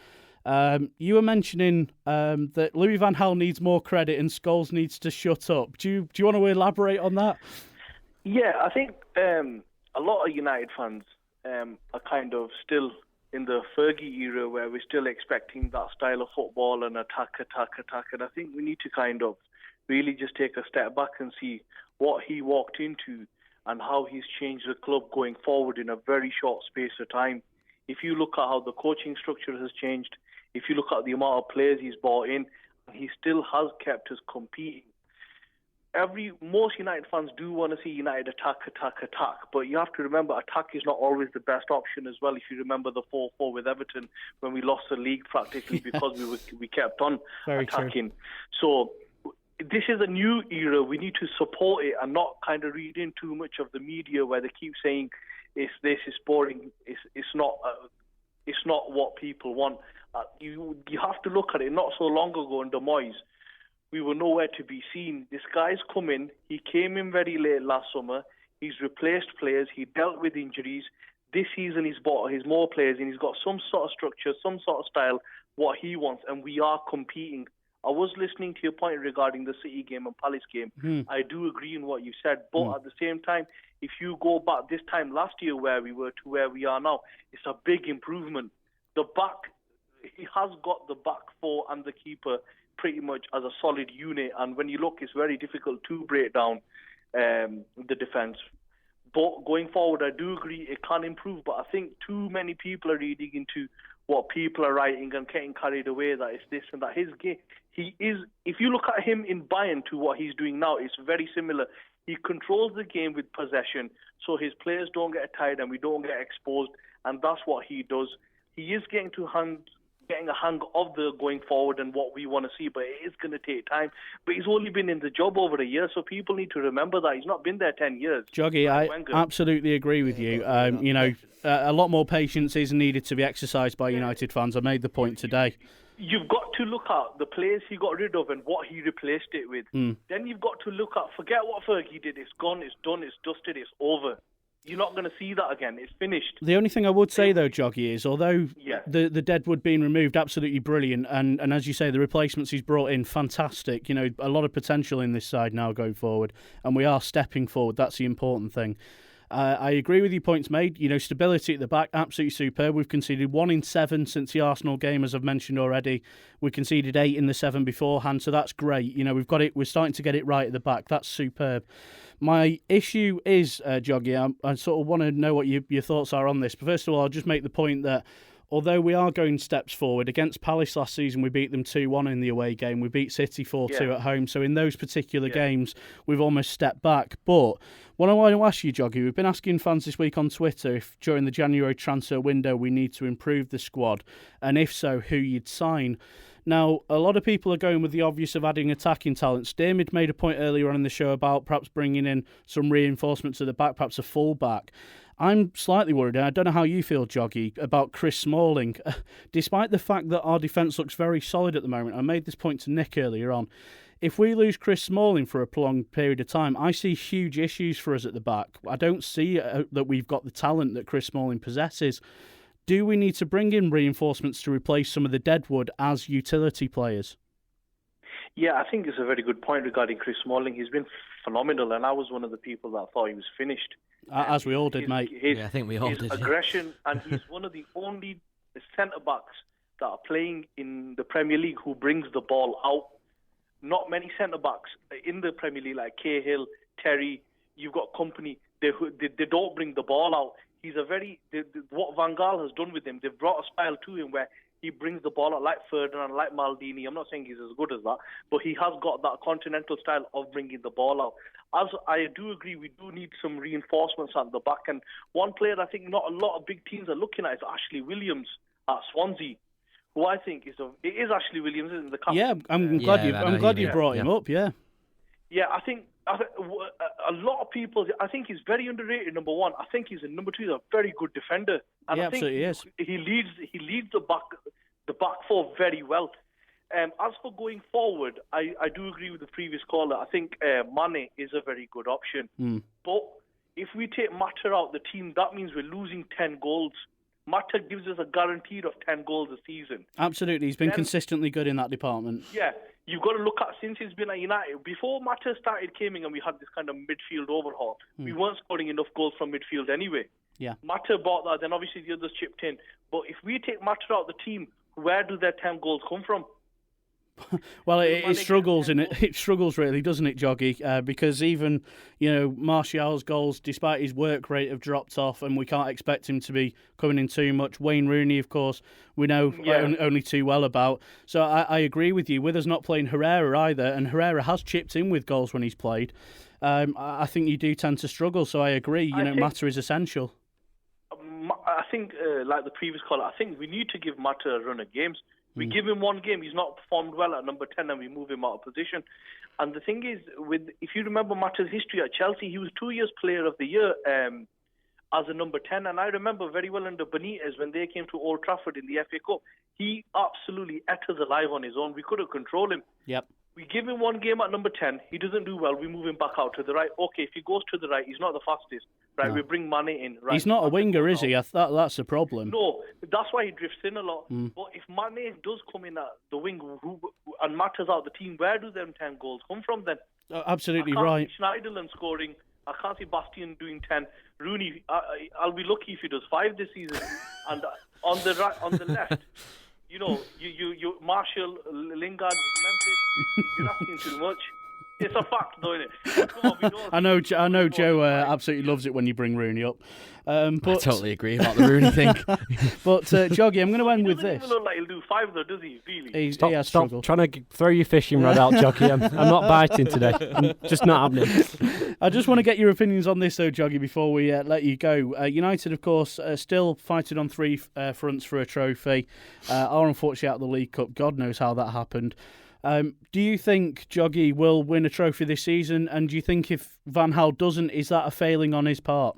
You were mentioning that Louis van Gaal needs more credit and Scholes needs to shut up. Do you want to elaborate on that? Yeah, I think a lot of United fans are kind of still in the Fergie era where we're still expecting that style of football and attack. And I think we need to kind of really just take a step back and see what he walked into and how he's changed the club going forward in a very short space of time. If you look at how the coaching structure has changed, if you look at the amount of players he's brought in, he still has kept us competing. Most United fans do want to see United attack, but you have to remember attack is not always the best option as well. If you remember the 4-4 with Everton when we lost the league practically because we kept on attacking. So this is a new era. We need to support it and not kind of read in too much of the media where they keep saying it's boring. It's not what people want. You have to look at it. Not so long ago in Moyes, we were nowhere to be seen. This guy's come in. He came in very late last summer. He's replaced players. He dealt with injuries. This season he's bought his more players and he's got some sort of structure, some sort of style, what he wants, and we are competing. I was listening to your point regarding the City game and Palace game. I do agree in what you said, but at the same time, if you go back this time last year where we were to where we are now, it's a big improvement. He has got the back four and the keeper pretty much as a solid unit, and when you look, it's very difficult to break down the defence. But going forward, I do agree it can improve, but I think too many people are reading into what people are writing and getting carried away that it's this and that. His game, if you look at him in Bayern to what he's doing now, it's very similar. He controls the game with possession, so his players don't get tired and we don't get exposed, and that's what he does. He is getting a hang of the going forward and what we want to see, but it is going to take time. But he's only been in the job over a year, so people need to remember that he's not been there 10 years. Jogi, I absolutely agree with you. A lot more patience is needed to be exercised by United fans. I made the point today. You've got to look at the players he got rid of and what he replaced it with. Then you've got to look at, forget what Fergie did. It's gone, it's done, it's dusted, it's over. You're not going to see that again. It's finished. The only thing I would say, though, Jogi, is although the deadwood being removed, absolutely brilliant, and as you say, the replacements he's brought in, fantastic. A lot of potential in this side now going forward, and we are stepping forward. That's the important thing. I agree with your points made. Stability at the back, absolutely superb. We've conceded 1 in 7 since the Arsenal game, as I've mentioned already. We conceded 8 in the 7 beforehand, so that's great. We've got it. We're starting to get it right at the back. That's superb. My issue is, Jogi, I sort of want to know what your thoughts are on this. But first of all, I'll just make the point that although we are going steps forward, against Palace last season, we beat them 2-1 in the away game. We beat City 4-2 at home. So in those particular games, we've almost stepped back. But what I want to ask you, Jogi, we've been asking fans this week on Twitter if during the January transfer window we need to improve the squad, and if so, who you'd sign. Now, a lot of people are going with the obvious of adding attacking talents. Diarmuid made a point earlier on in the show about perhaps bringing in some reinforcements to the back, perhaps a full-back. I'm slightly worried, and I don't know how you feel, Jogi, about Chris Smalling. Despite the fact that our defence looks very solid at the moment, I made this point to Nick earlier on. If we lose Chris Smalling for a prolonged period of time, I see huge issues for us at the back. I don't see that we've got the talent that Chris Smalling possesses. Do we need to bring in reinforcements to replace some of the deadwood as utility players? Yeah, I think it's a very good point regarding Chris Smalling. He's been phenomenal, and I was one of the people that thought he was finished. As we all did, mate. I think we all did. His aggression, and he's one of the only centre-backs that are playing in the Premier League who brings the ball out. Not many centre-backs in the Premier League, like Cahill, Terry, you've got company, they don't bring the ball out. He's what Van Gaal has done with him, they've brought a style to him where he brings the ball out like Ferdinand, like Maldini. I'm not saying he's as good as that, but he has got that continental style of bringing the ball out. As I do agree, we do need some reinforcements at the back. And one player I think not a lot of big teams are looking at is Ashley Williams at Swansea, who I think it is Ashley Williams, isn't it? The captain? Yeah, I'm glad you brought him up. Yeah. Yeah, I think a lot of people, I think he's very underrated, number one. I think he's number two, he's a very good defender. And I think absolutely is. He leads the back four very well. As for going forward, I do agree with the previous caller. I think Mane is a very good option. But if we take Mata out the team, that means we're losing 10 goals. Mata gives us a guaranteed of 10 goals a season. Absolutely, he's been consistently good in that department. Yeah, you've got to look at since he's been at United. Before Mata started coming and we had this kind of midfield overhaul, we weren't scoring enough goals from midfield anyway. Yeah. Mata bought that, then obviously the others chipped in. But if we take Mata out of the team, where do their 10 goals come from? Well, it struggles it struggles really, doesn't it, Jogi? Because even Martial's goals, despite his work rate, have dropped off, and we can't expect him to be coming in too much. Wayne Rooney, of course, we know only too well about. So I agree with you. With us not playing Herrera either, and Herrera has chipped in with goals when he's played. I think you do tend to struggle. So I agree. Mata is essential. I think, like the previous caller, I think we need to give Mata a run of games. We give him one game, he's not performed well at number 10, and we move him out of position. And the thing is, if you remember Mata's history at Chelsea, he was 2 years Player of the Year as a number 10. And I remember very well under Benitez, when they came to Old Trafford in the FA Cup, he absolutely ate us alive on his own. We couldn't control him. Yep. We give him one game at number 10. He doesn't do well. We move him back out to the right. Okay, if he goes to the right, he's not the fastest. Right, no. We bring Mane in. Right, he's not a winger, is he? That's the problem. No, that's why he drifts in a lot. But if Mane does come in at the wing and Mata's out the team, where do them 10 goals come from then? Absolutely I right. can't see Schneiderlin scoring. I can't see Bastian doing 10. Rooney, I'll be lucky if he does 5 this season. And on the right, on the left, you Marshall, Lingard, Memphis, you're asking too much. It's a fact, though, isn't it? Come on, we don't I know Joe absolutely loves it when you bring Rooney up. But I totally agree about the Rooney thing. But, Jogi, I'm going to end with this. He doesn't even look like he'll do 5, though, does he? Really? Stop trying to throw your fishing rod out, Jogi. I'm not biting today. I'm just not happening. I just want to get your opinions on this, though, Jogi, before we let you go. United, of course, still fighting on 3 fronts for a trophy. Are unfortunately out of the League Cup. God knows how that happened. Do you think Jogi will win a trophy this season? And do you think if Van Gaal doesn't, is that a failing on his part?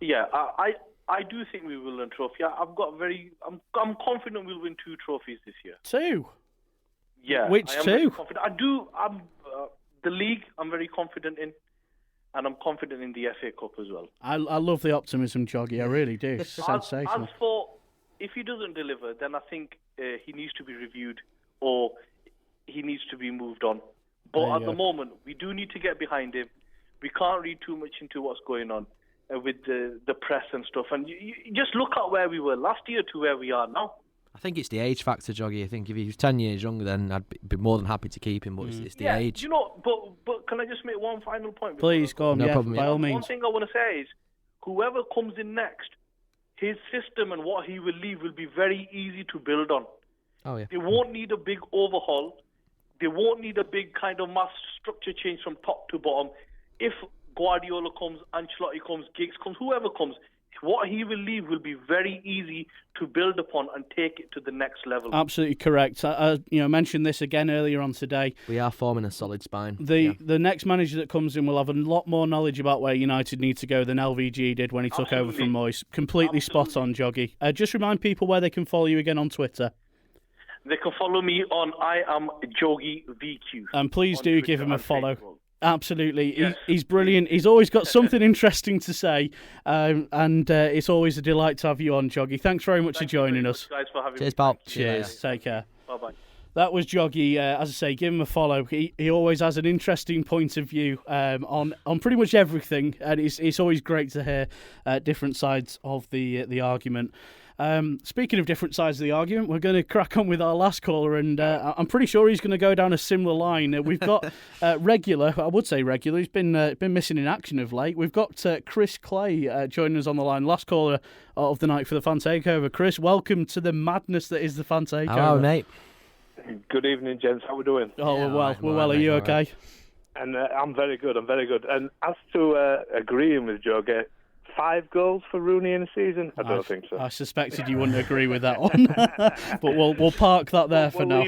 Yeah, I do think we will win a trophy. I'm confident we'll win 2 trophies this year. 2? Yeah. Which 2? The league I'm very confident in, and I'm confident in the FA Cup as well. I love the optimism, Jogi. I really do. Sensational. As for if he doesn't deliver, then I think he needs to be reviewed or he needs to be moved on. But at the moment, we do need to get behind him. We can't read too much into what's going on with the press and stuff. And you just look at where we were last year to where we are now. I think it's the age factor, Jogi. I think if he was 10 years younger, then I'd be more than happy to keep him. But it's the age. But can I just make one final point? Please, go on. No problem. By all means. One thing I want to say is, whoever comes in next, his system and what he will leave will be very easy to build on. Oh, yeah. They won't need a big overhaul. They won't need a big kind of mass structure change from top to bottom. If Guardiola comes, Ancelotti comes, Giggs comes, whoever comes, what he will leave will be very easy to build upon and take it to the next level. Absolutely correct. I mentioned this again earlier on today. We are forming a solid spine. The next manager that comes in will have a lot more knowledge about where United need to go than LVG did when he took over from Moyes. Completely spot on, Jogi. Just remind people where they can follow you again on Twitter. They can follow me on I am Jogi VQ. And please do give him a follow. Facebook. Absolutely. Yes. He's brilliant. He's always got something interesting to say. And it's always a delight to have you on, Jogi. Thanks very much for joining us. Guys, for having Cheers, me. pal. Cheers. Take care. Bye-bye. That was Jogi. As I say, give him a follow. He always has an interesting point of view on pretty much everything. And it's always great to hear different sides of the argument. Speaking of different sides of the argument, we're going to crack on with our last caller, and I'm pretty sure he's going to go down a similar line. We've got regular, I would say regular, he's been missing in action of late. We've got Chris Clay joining us on the line, last caller of the night for the Fan Takeover. Chris, welcome to the madness that is the Fan Takeover. Hello, mate. Good evening, gents. How are we doing? Oh, we're well. We're well. Are you okay? And I'm very good. And as to agreeing with Jogi, 5 goals for Rooney in a season? I don't think so. I suspected you wouldn't agree with that one. But we'll park that there for now.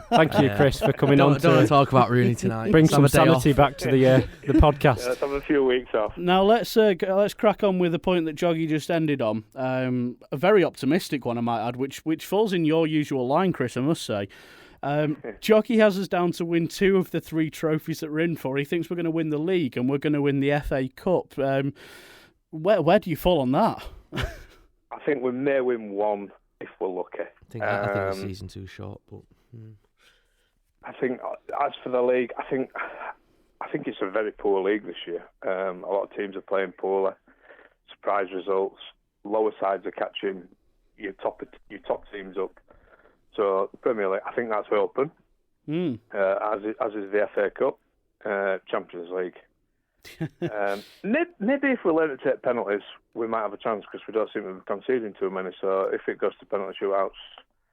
Thank you, Chris, for coming on Don't want to talk about Rooney tonight. Bring some sanity back to the podcast. Let's have a few weeks off. Now let's crack on with the point that Jogi just ended on. A very optimistic one, I might add, which falls in your usual line, Chris, I must say. Jogi has us down to win 2 of the 3 trophies that we're in for. He thinks we're going to win the league and we're going to win the FA Cup. Where do you fall on that? I think we may win one if we're lucky. I think the season's too short, but I think as for the league, I think it's a very poor league this year. A lot of teams are playing poorly. Surprise results. Lower sides are catching your top teams up. So the Premier League, I think that's open. As is the FA Cup, Champions League. Maybe if we learn to take penalties, we might have a chance because we don't seem to be conceding too many. So if it goes to penalty shootouts,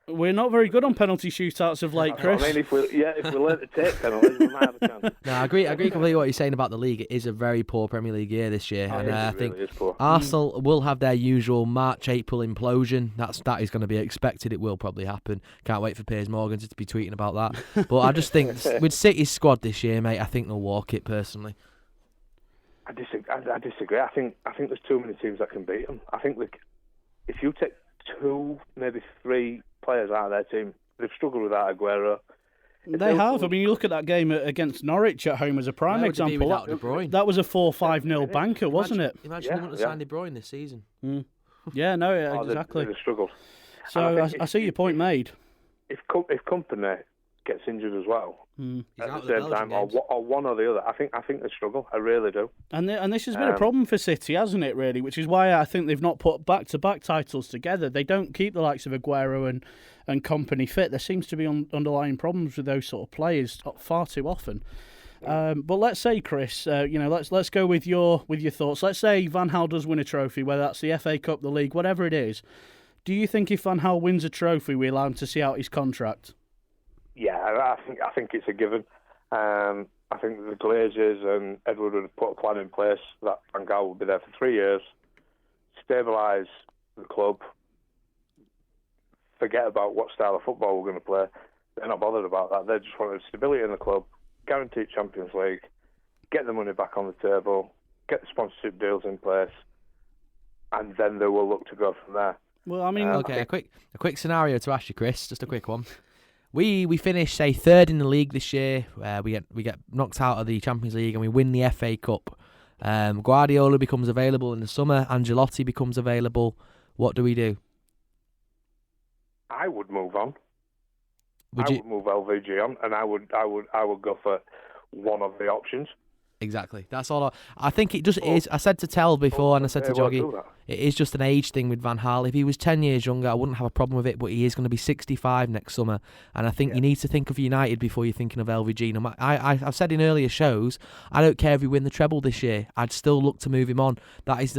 we're not very good on penalty shootouts of late, Chris. I mean, if we learn to take penalties, we might have a chance. No, I agree completely with what you're saying about the league. It is a very poor Premier League year this year, and I think Arsenal will have their usual March-April implosion. That is going to be expected. It will probably happen. Can't wait for Piers Morgan to be tweeting about that. But I just think with City's squad this year, mate, I think they'll walk it personally. I disagree. I think there's too many teams that can beat them. I think if you take 2, maybe 3 players out of their team, they've struggled without Aguero. They have. I mean, you look at that game against Norwich at home as a prime example. That was a 4-5-0 banker, wasn't it? Imagine they wouldn't have signed De Bruyne this season. Yeah, no, exactly. They've struggled. So I see your point made. If Company gets injured as well, at the same time, or one or the other, I think they struggle. I really do. And this has been a problem for City, hasn't it? Really, which is why I think they've not put back-to-back titles together. They don't keep the likes of Aguero and Company fit. There seems to be underlying problems with those sort of players far too often. But let's say, Chris, let's go with your thoughts. Let's say Van Gaal does win a trophy, whether that's the FA Cup, the league, whatever it is. Do you think if Van Gaal wins a trophy, we allow him to see out his contract? Yeah, I think it's a given. I think the Glazers and Edward would have put a plan in place that Van Gaal would be there for 3 years, stabilise the club, forget about what style of football we're going to play. They're not bothered about that. They just wanted stability in the club, guaranteed Champions League, get the money back on the table, get the sponsorship deals in place, and then they will look to go from there. Well, I mean, okay, a quick scenario to ask you, Chris. Just a quick one. We finish, say, 3rd in the league this year. We get knocked out of the Champions League and we win the FA Cup. Guardiola becomes available in the summer. Ancelotti becomes available. What do we do? I would move on. I would move LVG on, and I would go for one of the options. Exactly. That's all. I think it just is. I said to Tell before, and I said to Jogi, it is just an age thing with Van Gaal. If he was 10 years younger, I wouldn't have a problem with it, but he is going to be 65 next summer, and I think you need to think of United before you're thinking of LVG. I've said in earlier shows, I don't care if we win the treble this year. I'd still look to move him on. That is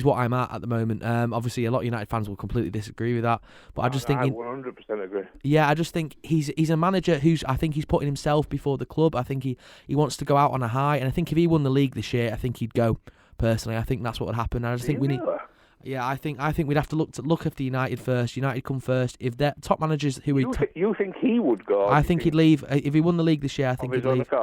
what I'm at the moment. Obviously, a lot of United fans will completely disagree with that, but I just think I 100% agree. Yeah, I just think he's a manager who's. I think he's putting himself before the club. I think he wants to go out on a high, and I think if he won the league this year, I think he'd go. Personally, I think that's what would happen. I just think we need. Yeah, I think we'd have to look after United first. United come first. If they're top managers who you think he would go? I think he'd leave if he won the league this year. I think he'd leave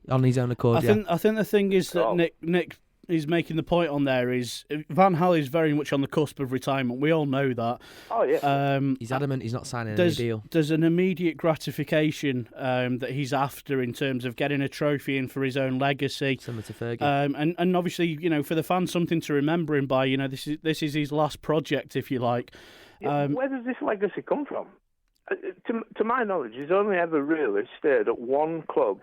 on his own accord. I think the thing is that Nick is making the point on there is Van Gaal is very much on the cusp of retirement. We all know that. Oh yeah. He's adamant he's not signing any deal. There's an immediate gratification that he's after in terms of getting a trophy in for his own legacy. Similar to Fergie. And obviously, for the fans, something to remember him by. This is his last project, if you like. Where does this legacy come from? To my knowledge, he's only ever really stayed at one club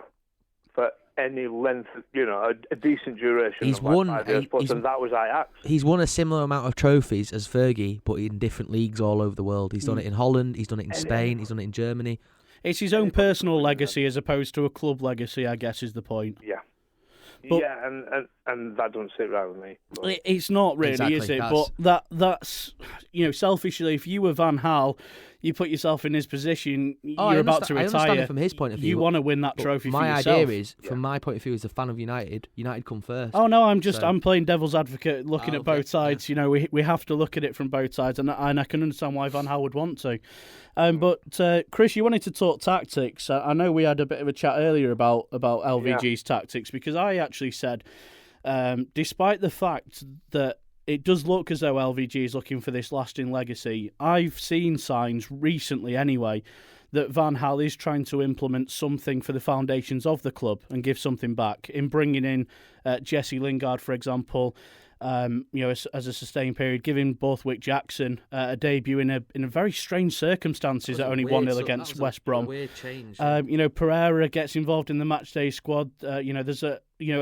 for any length, a decent duration. He's won, 5 years plus, and that was Ajax. He's won a similar amount of trophies as Fergie, but in different leagues all over the world. He's done it in Holland, he's done it in Spain, he's done it in Germany. It's his own personal legacy as opposed to a club legacy, I guess, is the point. Yeah. But, and that doesn't sit right with me. But. It's not really, exactly, is it? But that's selfishly, if you were Van Gaal, you put yourself in his position. You're about to retire. I understand it from his point of view. You want to win that trophy for yourself. My idea is, from my point of view, as a fan of United come first. Oh no, I'm playing devil's advocate, looking at both sides. Yeah. We have to look at it from both sides, and I can understand why Van Gaal would want to. But Chris, you wanted to talk tactics. I know we had a bit of a chat earlier about LVG's tactics, because I actually said, despite the fact that it does look as though LVG is looking for this lasting legacy, I've seen signs recently anyway that Van Gaal is trying to implement something for the foundations of the club and give something back in bringing in Jesse Lingard, for example. as a sustained period, giving Borthwick Jackson a debut in a very strange circumstances at only 1-0 against West Brom. Weird change. Pereira gets involved in the matchday squad. There's a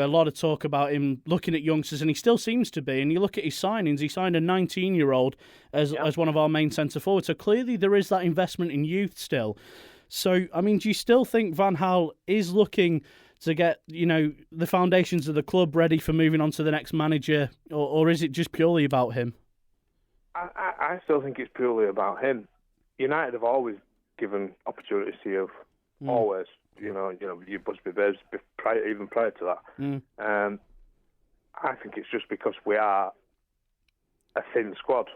lot of talk about him looking at youngsters, and he still seems to be. And you look at his signings; he signed a 19-year-old as one of our main centre forwards. So clearly there is that investment in youth still. So I mean, do you still think Van Gaal is looking to get, the foundations of the club ready for moving on to the next manager, or is it just purely about him? I still think it's purely about him. United have always given opportunities to youth, always. You must be babes even prior to that. I think it's just because we are a thin squad.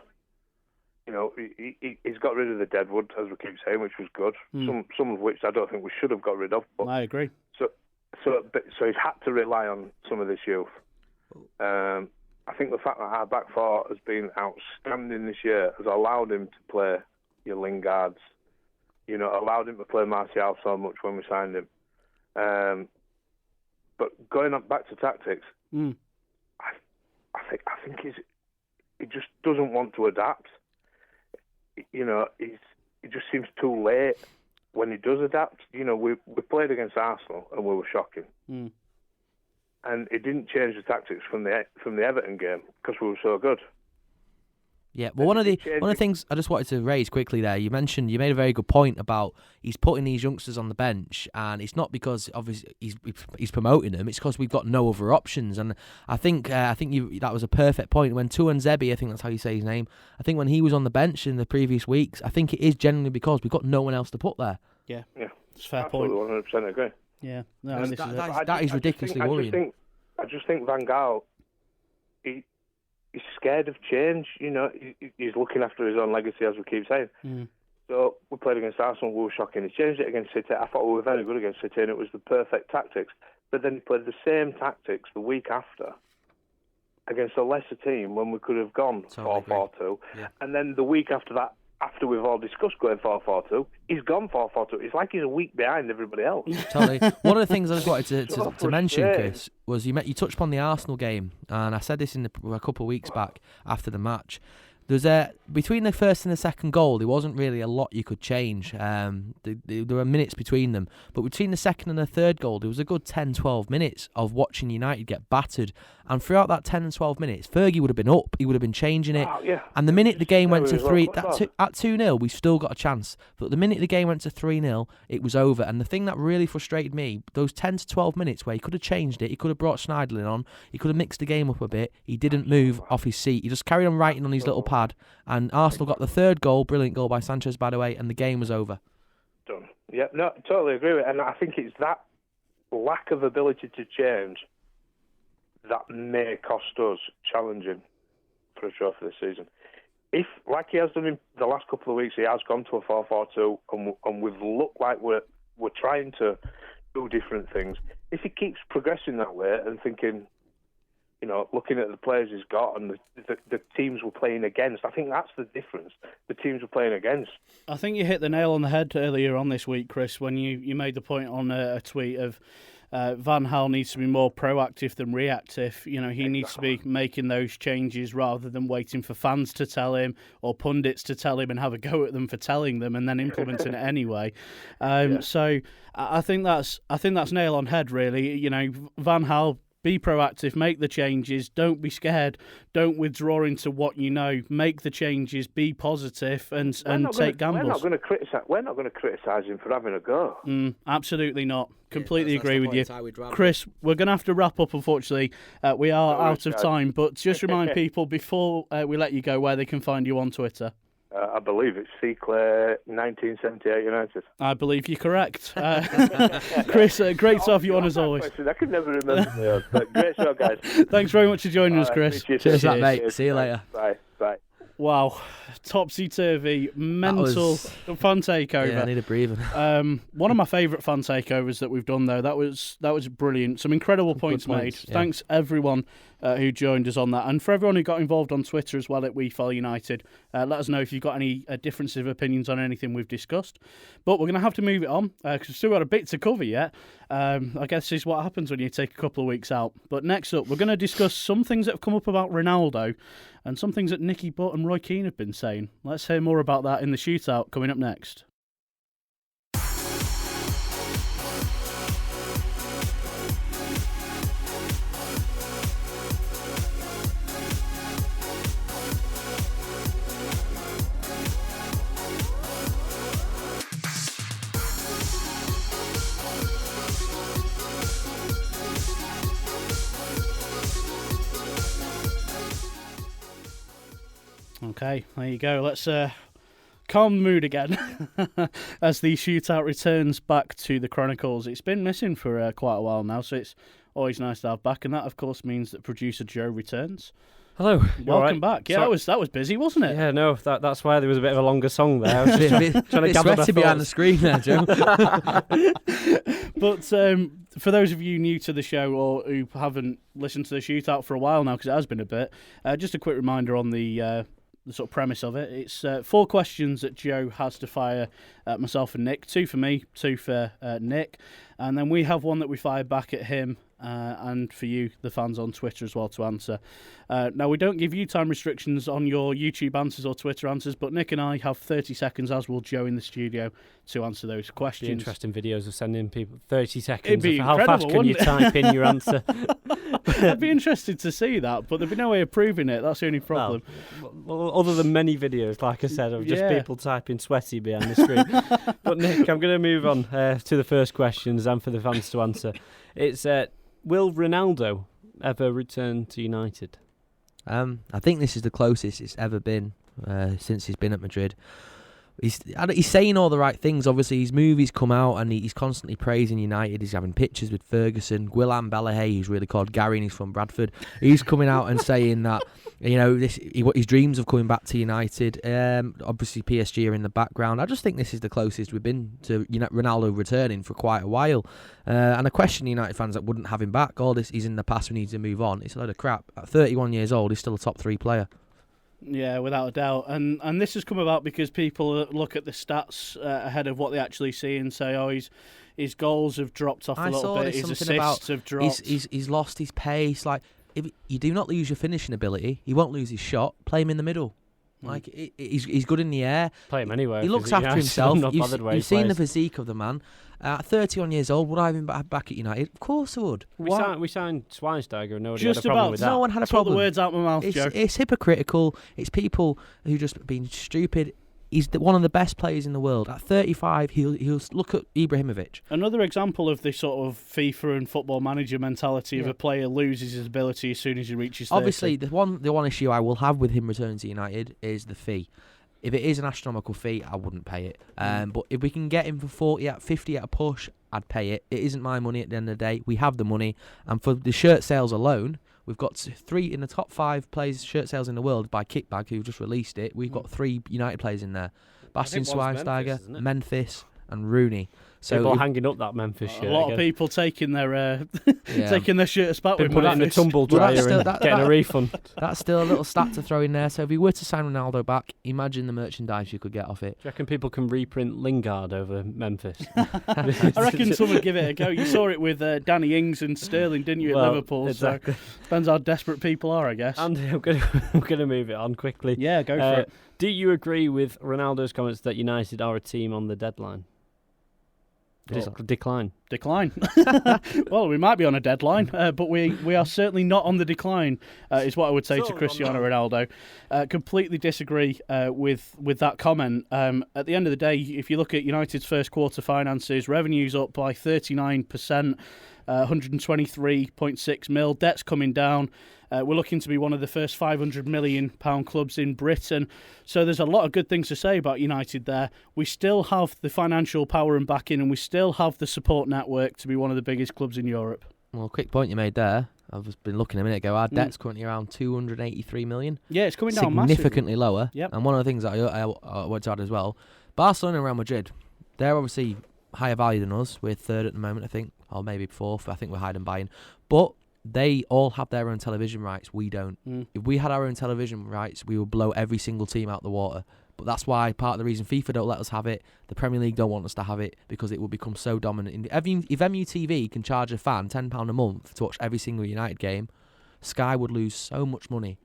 He's got rid of the deadwood, as we keep saying, which was good. Some of which I don't think we should have got rid of. But I agree. So he's had to rely on some of this youth. I think the fact that our back four has been outstanding this year has allowed him to play your Lingards, allowed him to play Martial so much when we signed him. But going back to tactics, I think he just doesn't want to adapt. He just seems too late when he does adapt. We played against Arsenal and we were shocking. And it didn't change the tactics from the Everton game because we were so good. Yeah, well, one of the things I just wanted to raise quickly there, you made a very good point about he's putting these youngsters on the bench, and it's not because obviously he's promoting them; it's because we've got no other options. And I think that was a perfect point when Tuan Zebi, I think that's how you say his name. I think when he was on the bench in the previous weeks, I think it is genuinely because we've got no one else to put there. Yeah, it's a fair point. 100% agree. Yeah, that is ridiculously worrying. I just think Van Gaal, he's scared of change. He's looking after his own legacy, as we keep saying. So we played against Arsenal, we were shocking. He changed it against City. I thought we were very good against City, and it was the perfect tactics. But then he played the same tactics the week after against a lesser team when we could have gone 4-4-2. Yeah. And then the week after that, after we've all discussed going 4-4-2, he's gone 4-4-2. It's like he's a week behind everybody else. Totally. One of the things I just wanted to mention, Chris, was you touched upon the Arsenal game, and I said this a couple of weeks back after the match. Between the first and the second goal, there wasn't really a lot you could change. There were minutes between them. But between the second and the third goal, there was a good 10-12 minutes of watching United get battered. And throughout that 10 and 12 minutes, Fergie would have been up. He would have been changing it. And the minute the game went to 3... At 2-0, we've still got a chance. But the minute the game went to 3-0, it was over. And the thing that really frustrated me, those 10 to 12 minutes where he could have changed it, he could have brought Schneiderlin on, he could have mixed the game up a bit, he didn't move off his seat. He just carried on writing on his little pad. And Arsenal got the third goal, brilliant goal by Sanchez, by the way, and the game was over. Done. Yeah, no, totally agree with it. And I think it's that lack of ability to change that may cost us challenging for a trophy this season. If, like he has done in the last couple of weeks, he has gone to a 4-4-2 and we've looked like we're trying to do different things. If he keeps progressing that way and thinking, looking at the players he's got and the teams we're playing against, I think that's the difference. The teams we're playing against. I think you hit the nail on the head earlier on this week, Chris, when you made the point on a tweet of Van Gaal needs to be more proactive than reactive. He needs to be making those changes rather than waiting for fans to tell him or pundits to tell him and have a go at them for telling them and then implementing it anyway. So I think that's nail on head, really. Van Gaal, be proactive, make the changes, don't be scared, don't withdraw into what you know, make the changes, be positive and take gambles. We're not going to criticise him for having a go. Absolutely not. Completely agree with you. Chris, we're going to have to wrap up, unfortunately. We are out of time, but just remind people before we let you go where they can find you on Twitter. I believe it's Clare 1978 United. I believe you're correct. Chris, great to have you on as always. I could never remember. But great show, guys. Thanks very much for joining us, Chris. Cheers, mate. See you later. Bye. Wow. topsy-turvy, mental fan takeover. Yeah, I need a breather. One of my favourite fan takeovers that we've done, though. That was brilliant. Some incredible points made. Yeah. Thanks everyone who joined us on that, and for everyone who got involved on Twitter as well at We Follow United. Let us know if you've got any differences of opinions on anything we've discussed. But we're going to have to move it on because we've still got a bit to cover yet. I guess this is what happens when you take a couple of weeks out. But next up, we're going to discuss some things that have come up about Ronaldo and some things that Nicky Butt and Roy Keane have been saying. Let's hear more about that in the shootout coming up next. Okay, there you go. Let's calm the mood again as the shootout returns back to the Chronicles. It's been missing for quite a while now, so it's always nice to have back. And that, of course, means that producer Joe returns. Hello. Welcome back. Yeah, that was busy, wasn't it? Yeah, no, that's why there was a bit of a longer song there. I was just trying to gather my sweaty behind the screen there, Joe. But for those of you new to the show or who haven't listened to the shootout for a while now, because it has been a bit, just a quick reminder on the sort of premise of it. It's 4 questions that Joe has to fire at myself and Nick. 2 for me, 2 for Nick. And then we have one that we fire back at him and for you, the fans on Twitter as well, to answer. Now, we don't give you time restrictions on your YouTube answers or Twitter answers, but Nick and I have 30 seconds, as will Joe in the studio, to answer those questions. Be interesting videos of sending people 30 seconds. It'd be How fast can you type in your answer? I'd be interested to see that, but there'd be no way of proving it. That's the only problem. Well, other than many videos, like I said, of just people typing sweaty behind the screen. But Nick, I'm going to move on to the first questions and for the fans to answer. It's, will Ronaldo ever return to United? I think this is the closest it's ever been since he's been at Madrid. He's saying all the right things. Obviously, his movies come out and he's constantly praising United. He's having pictures with Ferguson. Guillaume Balahay, who's really called Gary and he's from Bradford. He's coming out and saying that, his dreams of coming back to United. Obviously, PSG are in the background. I just think this is the closest we've been to Ronaldo returning for quite a while. And I question United fans that wouldn't have him back. All this, he's in the past, we need to move on. It's a load of crap. At 31 years old, he's still a top 3 player. Yeah, without a doubt. And this has come about because people look at the stats ahead of what they actually see and say, his goals have dropped off a little bit, his assists have dropped. He's lost his pace. Like, if you do not lose your finishing ability, he won't lose his shot. Play him in the middle. Like, he's good in the air. Play him anywhere. He looks after himself. You've seen the plays. Physique of the man. At 31 years old, would I have him back at United? Of course I would. We signed Schweinsteiger and nobody Just had a problem about. with that. No one had a problem. Put the words out my mouth, Joe. It's hypocritical. It's people who just been stupid. He's one of the best players in the world. At 35, he'll look at Ibrahimovic. Another example of the sort of FIFA and football manager mentality of a player loses his ability as soon as he reaches 30. Obviously, the one issue I will have with him returning to United is the fee. If it is an astronomical fee, I wouldn't pay it. But if we can get him for 40 at 50 at a push, I'd pay it. It isn't my money at the end of the day. We have the money. And for the shirt sales alone, we've got 3 in the top 5 players shirt sales in the world by Kickbag, who just released it. We've got 3 United players in there. Bastian Schweinsteiger, Memphis and Rooney. So people are hanging up that Memphis shirt. A lot of people taking their shirts back with put it in the tumble dryer and getting a refund. That's still a little stat to throw in there. So if we were to sign Ronaldo back, imagine the merchandise you could get off it. Do you reckon people can reprint Lingard over Memphis? I reckon some would give it a go. You saw it with Danny Ings and Sterling, didn't you, at Liverpool? Exactly. So depends how desperate people are, I guess. Andy, I'm going to move it on quickly. Yeah, go for it. Do you agree with Ronaldo's comments that United are a team on the deadline? Decline. Well, we might be on a deadline, but we are certainly not on the decline, is what I would say to Cristiano Ronaldo. Completely disagree with that comment. At the end of the day, if you look at United's first quarter finances, revenue's up by 39%, 123.6 mil, debt's coming down. We're looking to be one of the first £500 million clubs in Britain. So there's a lot of good things to say about United there. We still have the financial power and backing, and we still have the support network to be one of the biggest clubs in Europe. Well, quick point you made there. I've just been looking a minute ago. Our debt's currently around 283 million. Yeah, it's coming down significantly massively. lower. Yep. And one of the things that I want to add as well, Barcelona and Real Madrid, they're obviously higher value than us. We're third at the moment, I think, or maybe fourth. I think we're higher than Bayern. But they all have their own television rights. We don't. If we had our own television rights, we would blow every single team out the water. But that's why part of the reason FIFA don't let us have it, the Premier League don't want us to have it, because it will become so dominant. If MUTV can charge a fan £10 a month to watch every single United game, Sky would lose so much money.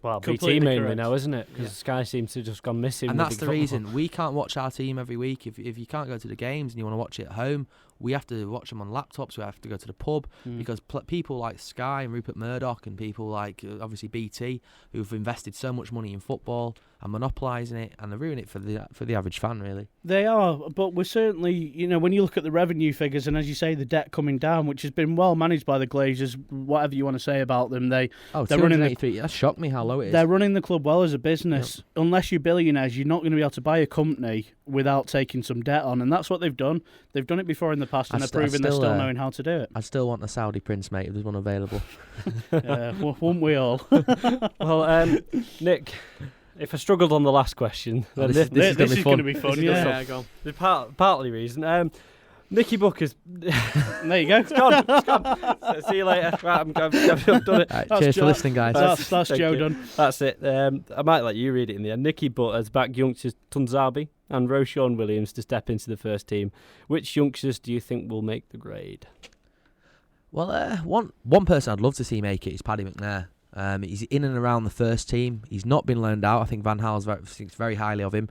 Well, Completely BT mainly correct. now, isn't it? Because Sky seems to have just gone missing. And with that's big the football. reason we can't watch our team every week. If you can't go to the games and you want to watch it at home, we have to watch them on laptops. We have to go to the pub because people like Sky and Rupert Murdoch and people like obviously BT, who've invested so much money in football and monopolising it, and they're ruining it for the average fan, really. They are, but we're certainly, when you look at the revenue figures and, as you say, the debt coming down, which has been well managed by the Glazers, whatever you want to say about them, they're running the, that shocked me how low it is. They're running the club well as a business. Yep. Unless you're billionaires, you're not going to be able to buy a company without taking some debt on, and that's what they've done. They've done it before in the past, and they're proving they're still knowing how to do it. I still want a Saudi prince, mate, if there's one available. Won't we all? Well, Nick, if I struggled on the last question, then this is going to be fun. Yeah, go on. There's partly reason. Nicky Booker's. There you go. It's gone. So, see you later. Right, I've done it. Right, cheers for listening, guys. That's Joe done. That's it. I might let you read it in the end. Nicky Butter's back youngsters Tunzabi and Roshan Williams to step into the first team. Which youngsters do you think will make the grade? Well, one person I'd love to see make it is Paddy McNair. He's in and around the first team. He's not been loaned out. I think Van Gaal thinks very highly of him.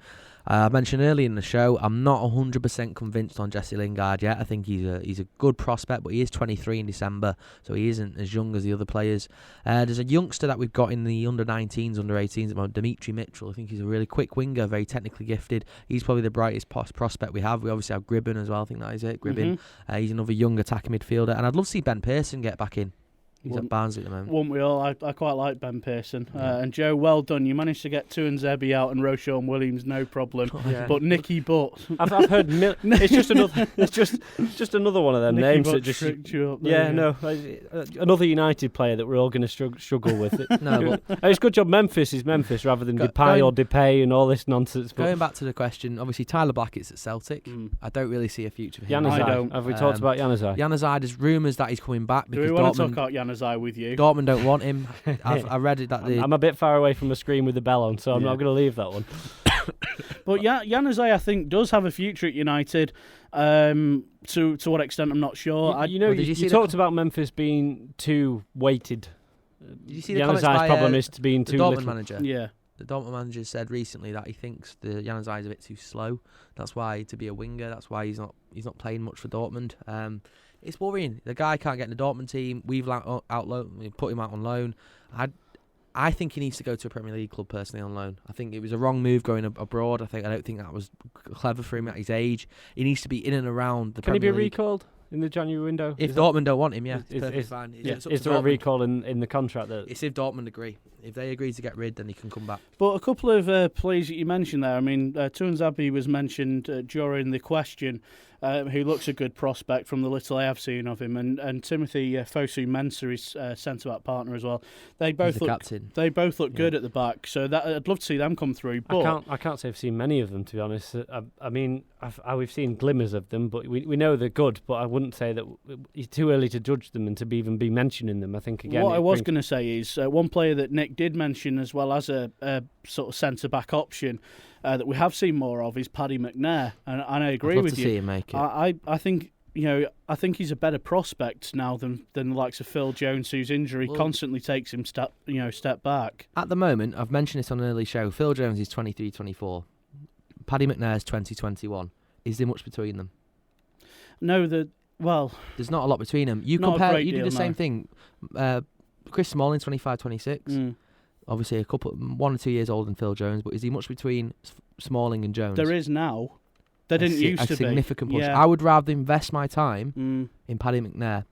I mentioned earlier in the show, I'm not 100% convinced on Jesse Lingard yet. I think he's a good prospect, but he is 23 in December, so he isn't as young as the other players. There's a youngster that we've got in the under-19s, under-18s at the moment, Dimitri Mitchell. I think he's a really quick winger, very technically gifted. He's probably the brightest prospect we have. We obviously have Gribben as well. I think that is it, Gribben. He's another young attacking midfielder, and I'd love to see Ben Pearson get back in. He's at Barnsley at the moment. Won't we all? I quite like Ben Pearson. And Joe, well done. You managed to get Tuanzebe out and Roshan Williams, no problem. Yeah. But Nicky Butt. I've heard it's just another. It's just another one of them Nicky names Butt that just tricked you up there, another United player that we're all going to struggle with. No, but it's good job Memphis is Memphis rather than Depay or Depay and all this nonsense. Going back to the question, obviously Tyler Blackett's at Celtic. I don't really see a future for him. Januzaj. I don't. Have we talked about Januzaj? Januzaj, there's rumours that he's coming back Do because we want to Dortmund talk about Januzaj with you? Dortmund don't want him. I read it that I'm a bit far away from the screen with the bell on, so I'm not going to leave that one. But Januzaj, I think, does have a future at United. To what extent, I'm not sure. You talked about Memphis being too weighted. Did you see the comments by Januzaj's problem is to being the too Dortmund little. manager? Yeah. The Dortmund manager said recently that he thinks the Januzaj is a bit too slow. That's why, to be a winger, that's why he's not playing much for Dortmund. It's worrying. The guy can't get in the Dortmund team. We put him out on loan. I think he needs to go to a Premier League club personally on loan. I think it was a wrong move going abroad. I don't think that was clever for him at his age. He needs to be in and around the Premier League. Can he be recalled in the January window? If Dortmund don't want him, yeah, it's perfectly is fine. Is there a recall in the contract? It's if Dortmund agree. If they agree to get rid, then he can come back. But a couple of players that you mentioned there, I mean, Tuanzebe was mentioned during the question, who looks a good prospect from the little I have seen of him, and Timothy Fosu Mensah is centre-back partner as well. They both look good at the back, so I'd love to see them come through. But I can't say I've seen many of them, to be honest. I mean, we've seen glimmers of them, but we know they're good. But I wouldn't say that it's too early to judge them and to even be mentioning them. I think again. What I was going to say is one player that Nick did mention as well as a sort of centre-back option that we have seen more of is Paddy McNair, and I agree with you. See him make it. I think he's a better prospect now than the likes of Phil Jones, whose injury constantly takes him step back. At the moment, I've mentioned this on an early show. Phil Jones is 23-24. Paddy McNair's 20-21. Is there much between them? No, there's not a lot between them. You did the same thing. Chris Smalling, 25-26. Obviously, 1 or 2 years older than Phil Jones, but is he much between Smalling and Jones? There is now. There didn't used to be. A significant push. I would rather invest my time in Paddy McNair.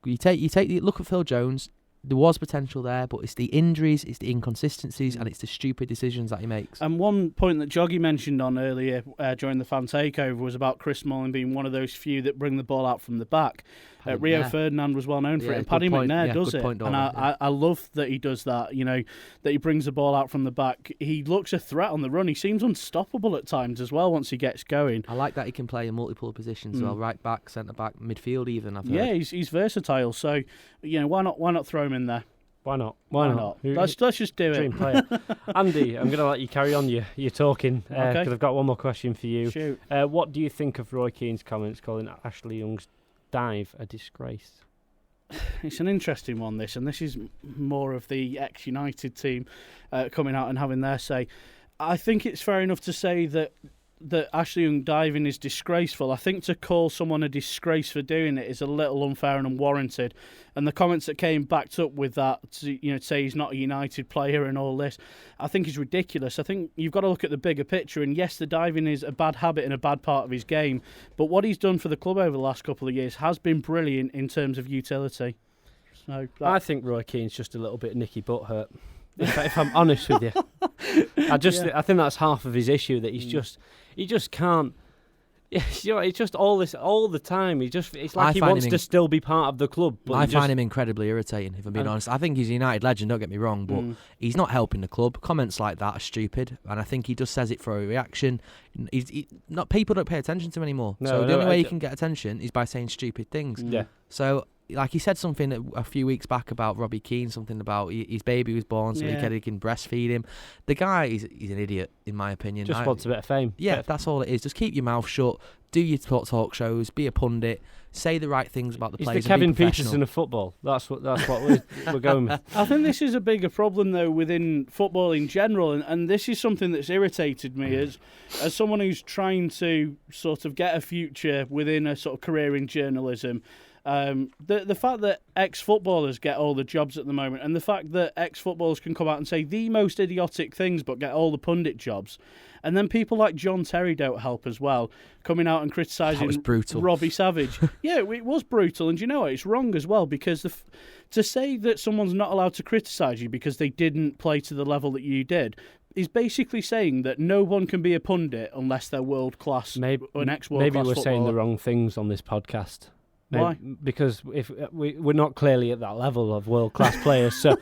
You take look at Phil Jones. there was potential there, but it's the injuries, it's the inconsistencies, and it's the stupid decisions that he makes. And one point that Jogi mentioned on earlier during the fan takeover was about Chris Smalling being one of those few that bring the ball out from the back. Rio Ferdinand was well known for it, and Paddy McNair does it. And I love that he does that, that he brings the ball out from the back. He looks a threat on the run. He seems unstoppable at times as well once he gets going. I like that he can play in multiple positions as well, right back, centre back, midfield even, I've heard. Yeah, he's versatile, so why not throw him in there? Why not? Let's just do Dream it. player. Andy, I'm going to let you carry on your talking, because I've got one more question for you. Shoot. What do you think of Roy Keane's comments calling Ashley Young's dive a disgrace? It's an interesting one, this, and this is more of the ex-United team coming out and having their say. I think it's fair enough to say that Ashley Young diving is disgraceful. I think to call someone a disgrace for doing it is a little unfair and unwarranted. And the comments that came backed up with that, to say he's not a United player and all this, I think is ridiculous. I think you've got to look at the bigger picture. And yes, the diving is a bad habit and a bad part of his game. But what he's done for the club over the last couple of years has been brilliant in terms of utility. So I think Roy Keane's just a little bit Nicky Butthurt. If I'm honest with you, I think that's half of his issue, that he just can't. It's just all the time. It's like he wants to still be part of the club. But I find him incredibly irritating, if I'm being honest. I think he's a United legend, don't get me wrong, but he's not helping the club. Comments like that are stupid, and I think he just says it for a reaction. People don't pay attention to him anymore. So the only way you can get attention is by saying stupid things. Yeah. So, like, he said something a few weeks back about Robbie Keane, something about his baby was born so he can breastfeed him. The guy, he's an idiot, in my opinion. Just wants a bit of fame. Yeah, that's all it is. Just keep your mouth shut, do your talk shows, be a pundit, say the right things about the players. He's the Kevin Peterson of football. That's what we're going with. I think this is a bigger problem, though, within football in general, and this is something that's irritated me as someone who's trying to sort of get a future within a sort of career in journalism. The fact that ex-footballers get all the jobs at the moment, and the fact that ex-footballers can come out and say the most idiotic things but get all the pundit jobs, and then people like John Terry don't help as well, coming out and criticising Robbie Savage. Yeah, it was brutal, and you know what? It's wrong as well, because to say that someone's not allowed to criticise you because they didn't play to the level that you did is basically saying that no one can be a pundit unless they're world-class or an ex-world-class Maybe we're footballer. saying the wrong things on this podcast. Why? Because if we're not clearly at that level of world-class players, so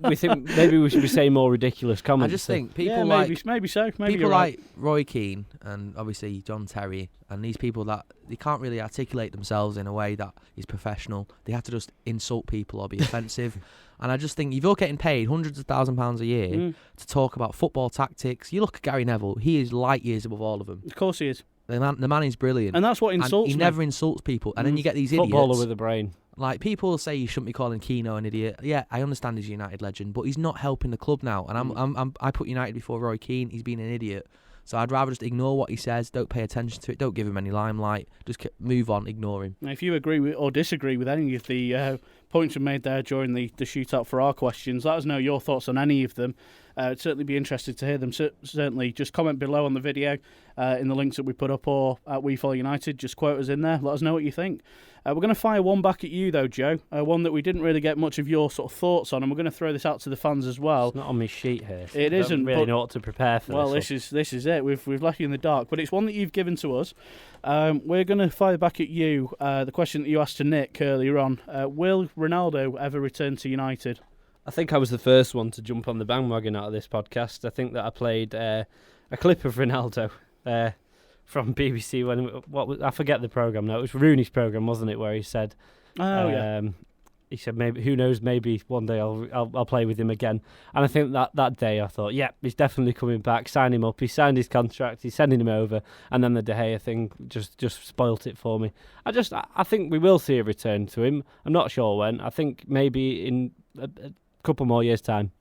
we think maybe we should be saying more ridiculous comments. I just think people maybe so. Maybe people right. like Roy Keane and obviously John Terry and these people that they can't really articulate themselves in a way that is professional. They have to just insult people or be offensive. And I just think if you're getting paid hundreds of £1,000s a year to talk about football tactics, you look at Gary Neville, he is light years above all of them. Of course he is. The man is brilliant. And that's what insults me. He never insults people. And then you get these Footballer idiots. with a brain. Like, people say you shouldn't be calling Keano an idiot. Yeah, I understand he's a United legend, but he's not helping the club now. And I put United before Roy Keane. He's been an idiot. So I'd rather just ignore what he says. Don't pay attention to it. Don't give him any limelight. Just move on. Ignore him. Now, if you agree with or disagree with any of the points we made there during the shootout for our questions, let us know your thoughts on any of them. I'd certainly be interested to hear them. Certainly, just comment below on the video in the links that we put up, or at We Follow United. Just quote us in there. Let us know what you think. We're going to fire one back at you, though, Joe. One that we didn't really get much of your sort of thoughts on, and we're going to throw this out to the fans as well. It's not on my sheet here. It isn't. I don't really know what to prepare for. Well, this is it. We've left you in the dark, but it's one that you've given to us. We're going to fire back at you the question that you asked to Nick earlier on. Will Ronaldo ever return to United? I think I was the first one to jump on the bandwagon out of this podcast. I think that I played a clip of Ronaldo from BBC when I forget the programme now. It was Rooney's programme, wasn't it, where he said, he said maybe who knows, maybe one day I'll play with him again. And I think that day I thought, yeah, he's definitely coming back. Sign him up. He signed his contract. He's sending him over. And then the De Gea thing just spoilt it for me. I think we will see a return to him. I'm not sure when. I think maybe in a couple more years' time.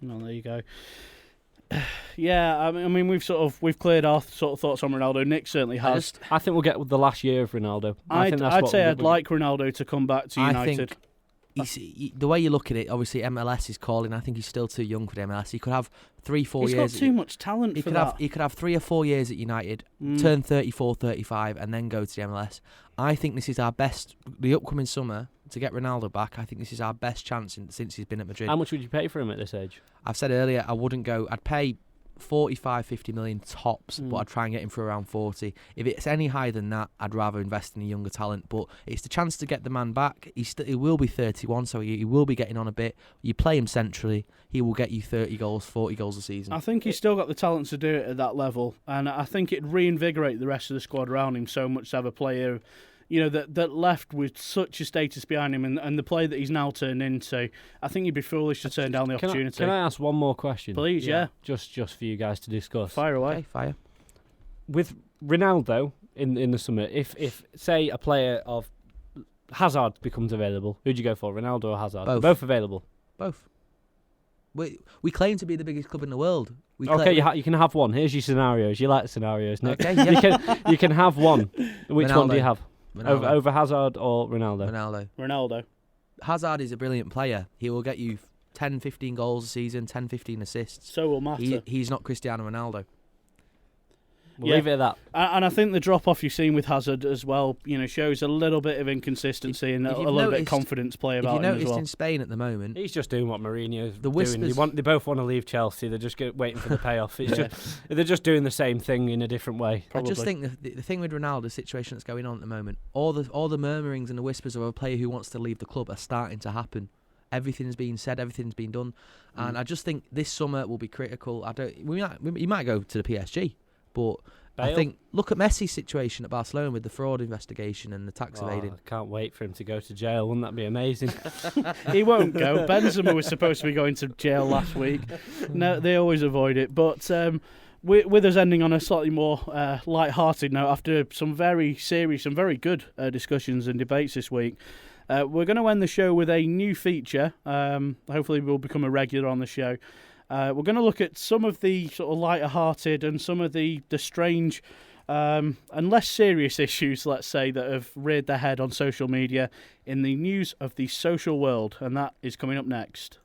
Well, there you go. Yeah, I mean, we've cleared our sort of thoughts on Ronaldo. Nick certainly has. I think we'll get the last year of Ronaldo. I'd say I'd like Ronaldo to come back to United. I think the way you look at it, obviously MLS is calling. I think he's still too young for the MLS. He could have 3-4 years. He's got too much talent for that. He could have 3 or 4 years at United, turn 34, 35, and then go to the MLS. I think this is our best. The upcoming summer, to get Ronaldo back, I think this is our best chance since he's been at Madrid. How much would you pay for him at this age? I've said earlier, I wouldn't go. I'd pay 45, 50 million tops, but I'd try and get him for around 40. If it's any higher than that, I'd rather invest in a younger talent. But it's the chance to get the man back. He will be 31, so he will be getting on a bit. You play him centrally, he will get you 30 goals, 40 goals a season. I think he's still got the talent to do it at that level, and I think it'd reinvigorate the rest of the squad around him so much to have a player, that left with such a status behind him, and the player that he's now turned into. I think you'd be foolish to turn down the opportunity. Can I ask one more question? Please, yeah. Just for you guys to discuss. Fire away. Okay, fire. With Ronaldo in the summer, if say a player of Hazard becomes available, who'd you go for, Ronaldo or Hazard? Both Available. Both. We claim to be the biggest club in the world. You can have one. Here's your scenarios. You like scenarios, Nick? Okay, yeah. You can have one. Which one do you have? Ronaldo. Over Hazard or Ronaldo? Ronaldo. Hazard is a brilliant player. He will get you 10, 15 goals a season, 10, 15 assists. So will Mata. He's not Cristiano Ronaldo. We'll leave it at that. And I think the drop-off you've seen with Hazard as well, shows a little bit of inconsistency and a little bit of confidence play about him as well. If you noticed in Spain at the moment... He's just doing what Mourinho's doing. Whispers, they both want to leave Chelsea. They're just waiting for the payoff. They're just doing the same thing in a different way. Probably. I just think the thing with Ronaldo, the situation that's going on at the moment, all the murmurings and the whispers of a player who wants to leave the club are starting to happen. Everything's been said, everything's been done. And I just think this summer will be critical. He might go to the PSG, but... Bale? I think, look at Messi's situation at Barcelona with the fraud investigation and the tax evading. I can't wait for him to go to jail. Wouldn't that be amazing? He won't go. Benzema was supposed to be going to jail last week. No, they always avoid it. But with us ending on a slightly more light-hearted note, after some very serious and very good discussions and debates this week, we're going to end the show with a new feature. Hopefully we'll become a regular on the show. We're going to look at some of the sort of lighter-hearted and some of the strange and less serious issues, let's say, that have reared their head on social media in the news of the social world, and that is coming up next.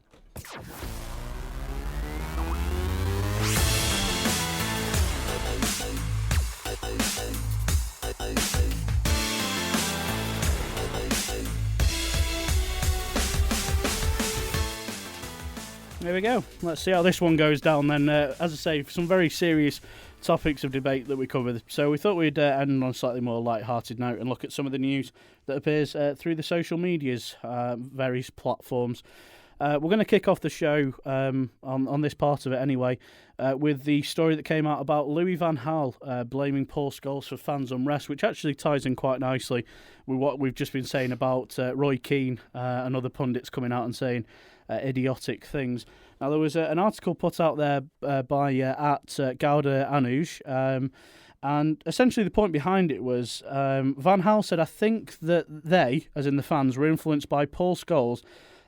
There we go. Let's see how this one goes down then. As I say, some very serious topics of debate that we covered. So we thought we'd end on a slightly more light-hearted note and look at some of the news that appears through the social medias, various platforms. We're going to kick off the show on this part of it anyway with the story that came out about Louis van Gaal blaming Paul Scholes for fans' unrest, which actually ties in quite nicely with what we've just been saying about Roy Keane and other pundits coming out and saying idiotic things. Now, there was an article put out there by at Gouda Anuj, and essentially the point behind it was Van Gaal said, I think that they, as in the fans, were influenced by Paul Scholes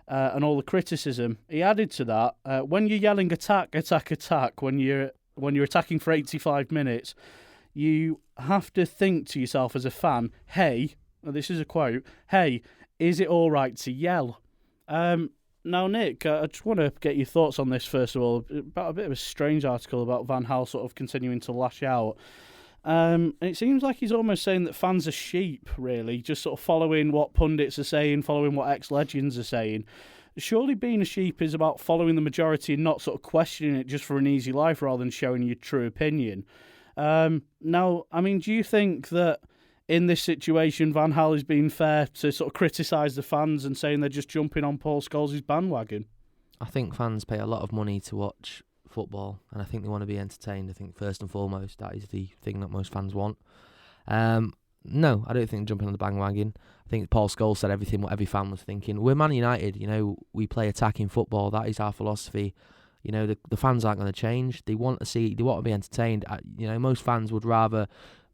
and all the criticism. He added to that, when you're yelling attack, attack, attack, when you're attacking for 85 minutes, you have to think to yourself as a fan, hey, this is a quote, hey, is it all right to yell? Now, Nick, I just want to get your thoughts on this, first of all, about a bit of a strange article about Van Gaal sort of continuing to lash out. And it seems like he's almost saying that fans are sheep, really, just sort of following what pundits are saying, following what ex-legends are saying. Surely being a sheep is about following the majority and not sort of questioning it just for an easy life rather than showing your true opinion. Now, I mean, do you think that in this situation, Van Gaal is being fair to sort of criticise the fans and saying they're just jumping on Paul Scholes' bandwagon? I think fans pay a lot of money to watch football, and I think they want to be entertained. I think first and foremost, that is the thing that most fans want. No, I don't think jumping on the bandwagon. I think Paul Scholes said everything what every fan was thinking. We're Man United, we play attacking football. That is our philosophy. The fans aren't going to change. They want to be entertained. Most fans would rather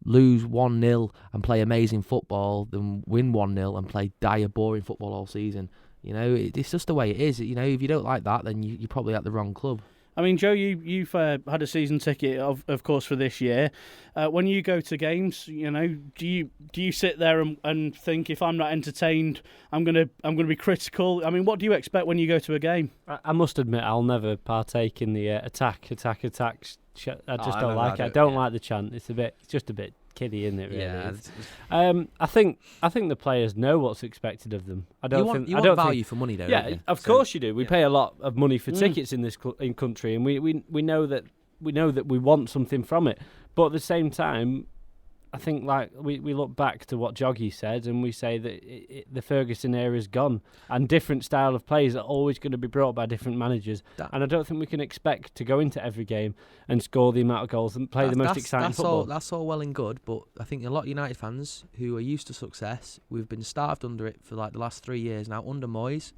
lose 1-0 and play amazing football than win 1-0 and play dire, boring football all season. It's just the way it is. If you don't like that, then you're probably at the wrong club. I mean, Joe, you've had a season ticket, of course, for this year. When you go to games, do you sit there and think, if I'm not entertained, I'm gonna be critical? I mean, what do you expect when you go to a game? I must admit, I'll never partake in the attack. I just don't like it. I don't like the chant. It's just a bit kiddie, isn't it? Really? Yeah. I think the players know what's expected of them. I don't think you want value for money, though. Yeah, don't you? of course you do. We pay a lot of money for tickets in this country, and we know that we want something from it. But at the same time, I think we look back to what Jogi said, and we say that the Ferguson era is gone, and different style of plays are always going to be brought by different managers. And I don't think we can expect to go into every game and score the amount of goals and play the most exciting football. That's all well and good, but I think a lot of United fans who are used to success, we've been starved under it for the last 3 years now. Under Moyes,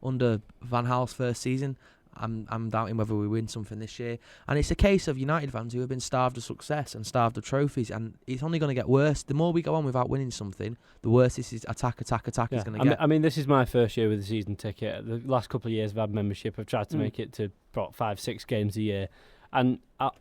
under Van Gaal's first season, I'm doubting whether we win something this year. And it's a case of United fans who have been starved of success and starved of trophies, and it's only going to get worse. The more we go on without winning something, the worse this is attack is going to get. I mean, this is my first year with a season ticket. The last couple of years I've had membership, I've tried to make it to 5-6 games a year. And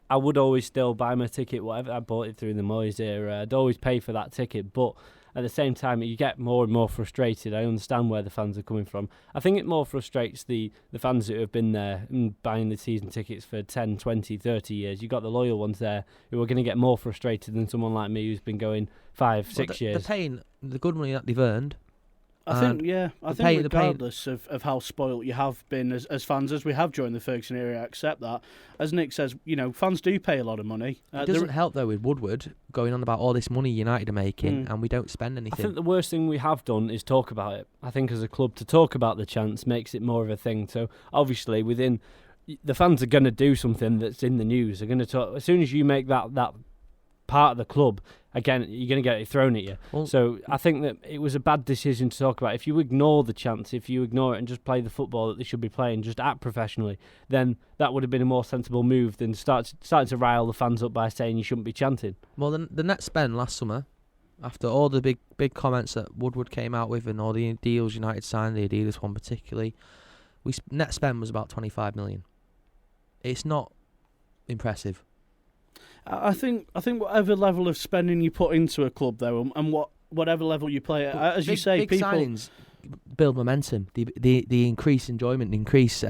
I would always still buy my ticket, whatever. I bought it through the Moyes era. I'd always pay for that ticket, but at the same time, you get more and more frustrated. I understand where the fans are coming from. I think it more frustrates the fans who have been there and buying the season tickets for 10, 20, 30 years. You've got the loyal ones there who are going to get more frustrated than someone like me who's been going 5-6 years. They're paying the good money that they've earned. I think regardless of how spoilt you have been as fans, as we have during the Ferguson era, I accept that. As Nick says, fans do pay a lot of money. It doesn't help, though, with Woodward going on about all this money United are making and we don't spend anything. I think the worst thing we have done is talk about it. I think as a club, to talk about the chance makes it more of a thing. So, obviously, the fans are going to do something that's in the news. They're going to talk. As soon as you make that part of the club, again, you're going to get it thrown at you. Well, so I think that it was a bad decision to talk about. If you ignore the chance, if you ignore it and just play the football that they should be playing, just act professionally, then that would have been a more sensible move than starting to rile the fans up by saying you shouldn't be chanting. Well, the net spend last summer, after all the big comments that Woodward came out with and all the deals United signed, the Adidas one particularly, net spend was about 25 million. It's not impressive. I think whatever level of spending you put into a club, though, and whatever level you play at, as you say, big signings build momentum. The increase enjoyment, increase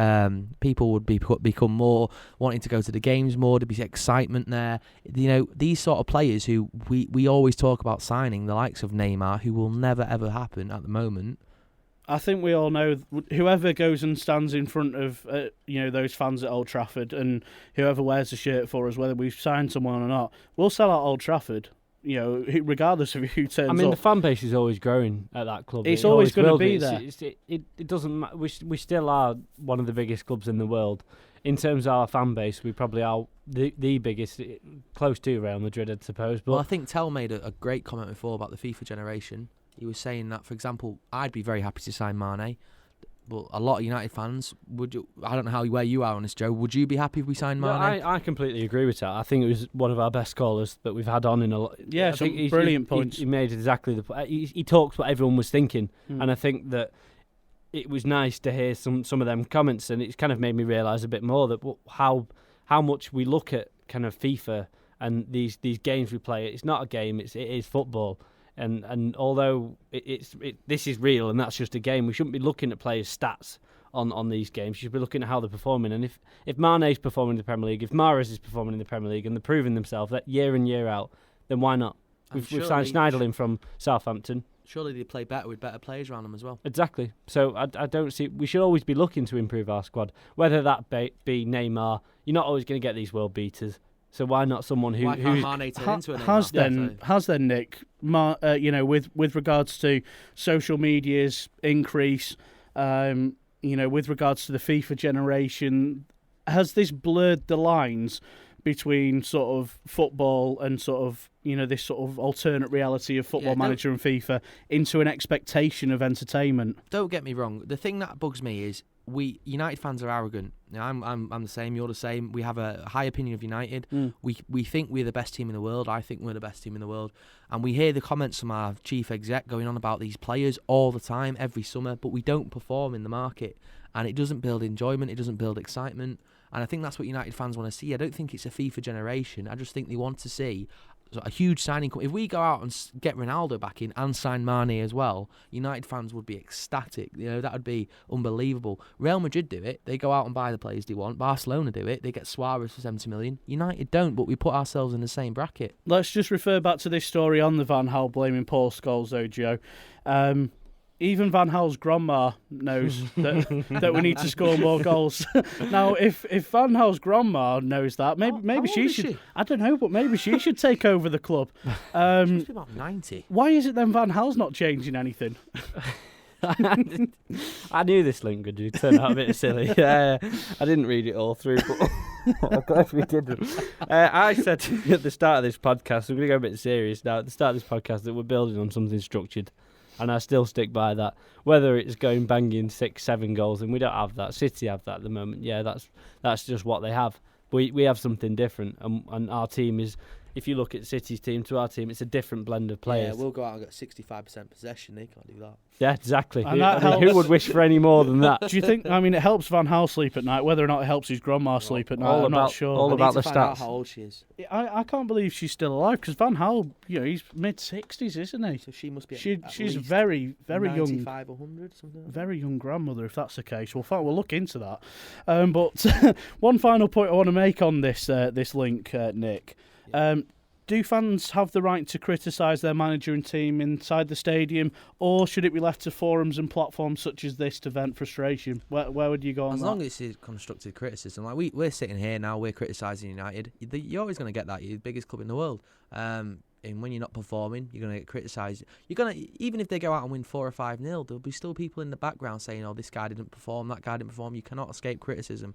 people would become more wanting to go to the games more. There'd be excitement there. These sort of players who we always talk about signing, the likes of Neymar, who will never ever happen at the moment. I think we all know whoever goes and stands in front of those fans at Old Trafford, and whoever wears the shirt for us, whether we've signed someone or not, we'll sell out Old Trafford. Regardless of who turns up. I mean, the fan base is always growing at that club. It's always going to be there. It doesn't matter. We still are one of the biggest clubs in the world. In terms of our fan base, we probably are the biggest, close to Real Madrid, I suppose. But I think Tell made a great comment before about the FIFA generation. He was saying that, for example, I'd be very happy to sign Mane, but a lot of United fans I don't know where you are on this, Joe. Would you be happy if we signed Mane? No, I completely agree with that. I think it was one of our best callers that we've had on in a lot. Yeah, some brilliant points. He made exactly he talked what everyone was thinking, and I think that it was nice to hear some of them comments, and it's kind of made me realise a bit more that how much we look at kind of FIFA and these games we play. It's not a game; it is football. And although this is real and that's just a game, we shouldn't be looking at players' stats on these games. You should be looking at how they're performing. And if Mane's performing in the Premier League, if Mahrez is performing in the Premier League and they're proving themselves that year in, year out, then why not? We've signed Schneiderlin from Southampton. Surely they play better with better players around them as well. Exactly. So I don't see... We should always be looking to improve our squad. Whether that be Neymar, you're not always going to get these world beaters. So why not someone who has then Nick, with regards to social media's increase, with regards to the FIFA generation, has this blurred the lines between sort of football and sort of this sort of alternate reality of Football Manager and FIFA into an expectation of entertainment? Don't get me wrong. The thing that bugs me is we United fans are arrogant. I'm the same. You're the same. We have a high opinion of United. We think we're the best team in the world. I think we're the best team in the world. And we hear the comments from our chief exec going on about these players all the time, every summer. But we don't perform in the market, and it doesn't build enjoyment. It doesn't build excitement. And I think that's what United fans want to see. I don't think it's a FIFA generation. I just think they want to see a huge signing. If we go out and get Ronaldo back in and sign Mane as well, United fans would be ecstatic. That would be unbelievable. Real Madrid do it. They go out and buy the players they want. Barcelona do it. They get Suarez for 70 million. United don't, but we put ourselves in the same bracket. Let's just refer back to this story on the Van Gaal blaming Paul Scholes, though, Joe. Even Van Gaal's grandma knows that we need to score more goals. Now, if Van Gaal's grandma knows that, maybe she should. I don't know, but maybe she should take over the club. She must be about 90. Why is it then Van Gaal's not changing anything? I knew this link would turn out a bit silly. I didn't read it all through, but I'm glad we didn't. I said at the start of this podcast, we're going to go a bit serious now, at the start of this podcast, that we're building on something structured. And I still stick by that. Whether it's going banging 6-7 goals, and we don't have that. City have that at the moment. Yeah, that's just what they have. We have something different, and our team is. If you look at City's team to our team, it's a different blend of players. Yeah, we'll go out and get 65% possession. They can't do that. Yeah, exactly. And who would wish for any more than that? Do you think? I mean, it helps Van Gaal sleep at night. Whether or not it helps his grandma sleep at night, I'm not sure. All about the find out stats. how old she is. I can't believe she's still alive because Van Gaal, he's mid-60s, isn't he? So she must be. She's very, very 95 young. or 100, something like that. Very young grandmother, if that's the case. Well, fine, we'll look into that. But one final point I want to make on this link, Nick. Do fans have the right to criticise their manager and team inside the stadium, or should it be left to forums and platforms such as this to vent frustration? Where would you go on that? As long as it's constructive criticism. Like we're sitting here now, we're criticising United. You're always going to get that. You're the biggest club in the world. And when you're not performing, you're going to get criticised. Even if they go out and win 4 or 5-0, there'll be still people in the background saying, "Oh, this guy didn't perform, that guy didn't perform." You cannot escape criticism.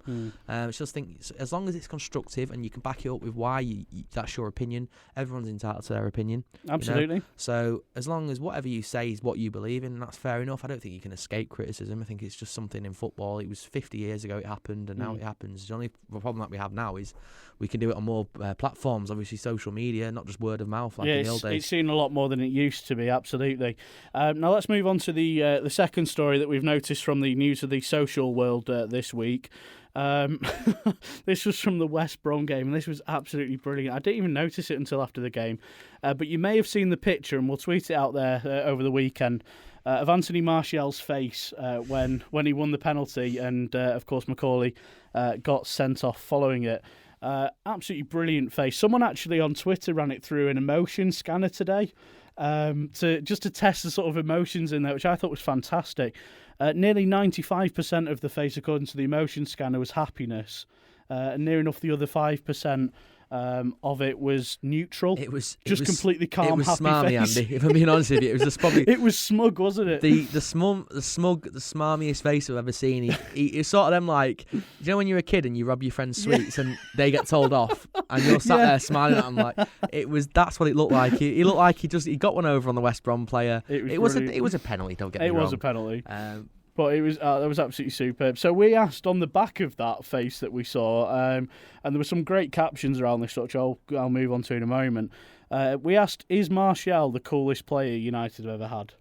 Just think, as long as it's constructive and you can back it up with why that's your opinion. Everyone's entitled to their opinion. Absolutely. So as long as whatever you say is what you believe in, that's fair enough. I don't think you can escape criticism. I think it's just something in football. It was 50 years ago it happened, and now it happens. The only problem that we have now is we can do it on more platforms, obviously social media, not just word of mouth like in the old days. It's seen a lot more than it used to be, absolutely. Now let's move on to the second story that we've noticed from the news of the social world this week. This was from the West Brom game, and this was absolutely brilliant. I didn't even notice it until after the game, but you may have seen the picture, and we'll tweet it out there over the weekend, of Anthony Martial's face when he won the penalty, and of course Macaulay got sent off following it. Absolutely brilliant face. Someone actually on Twitter ran it through an emotion scanner today to test the sort of emotions in there, which I thought was fantastic. Nearly 95% of the face, according to the emotion scanner, was happiness, and near enough the other 5% of it was neutral. It was completely calm, it was happy smarmy, face. Andy. If I'm being honest with you, it was just probably. It was smug, wasn't it? The smarmiest face I've ever seen. It's sort of them like, when you're a kid and you rob your friend's sweets and they get told off, and you're sat there smiling at them like that's what it looked like. He looked like he got one over on the West Brom player. It was a penalty. Don't get me wrong. It was a penalty. But it was that was absolutely superb. So we asked on the back of that face that we saw, and there were some great captions around this, which I'll move on to in a moment. We asked, is Martial the coolest player United have ever had?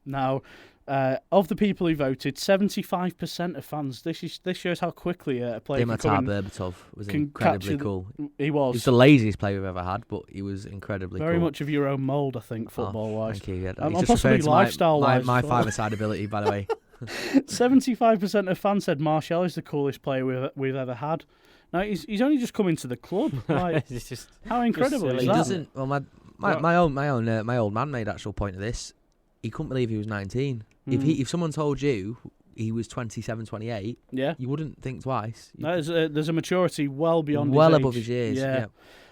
Now, of the people who voted, 75% of fans. This shows how quickly a player can come in. Berbatov was incredibly cool. He was. He's the laziest player we've ever had, but he was incredibly cool. Very much of your own mould, I think, football-wise. Thank you. Yeah. And possibly lifestyle-wise. My five-a-side ability, by the way. 75% of fans said Martial is the coolest player we've ever had. Now he's only just come into the club. Like, how incredible is that? He doesn't. Well, my old man made actual point of this. He couldn't believe he was 19. If someone told you he was 27, 28, you wouldn't think twice. There's a maturity well beyond his well age. above his years. Yeah.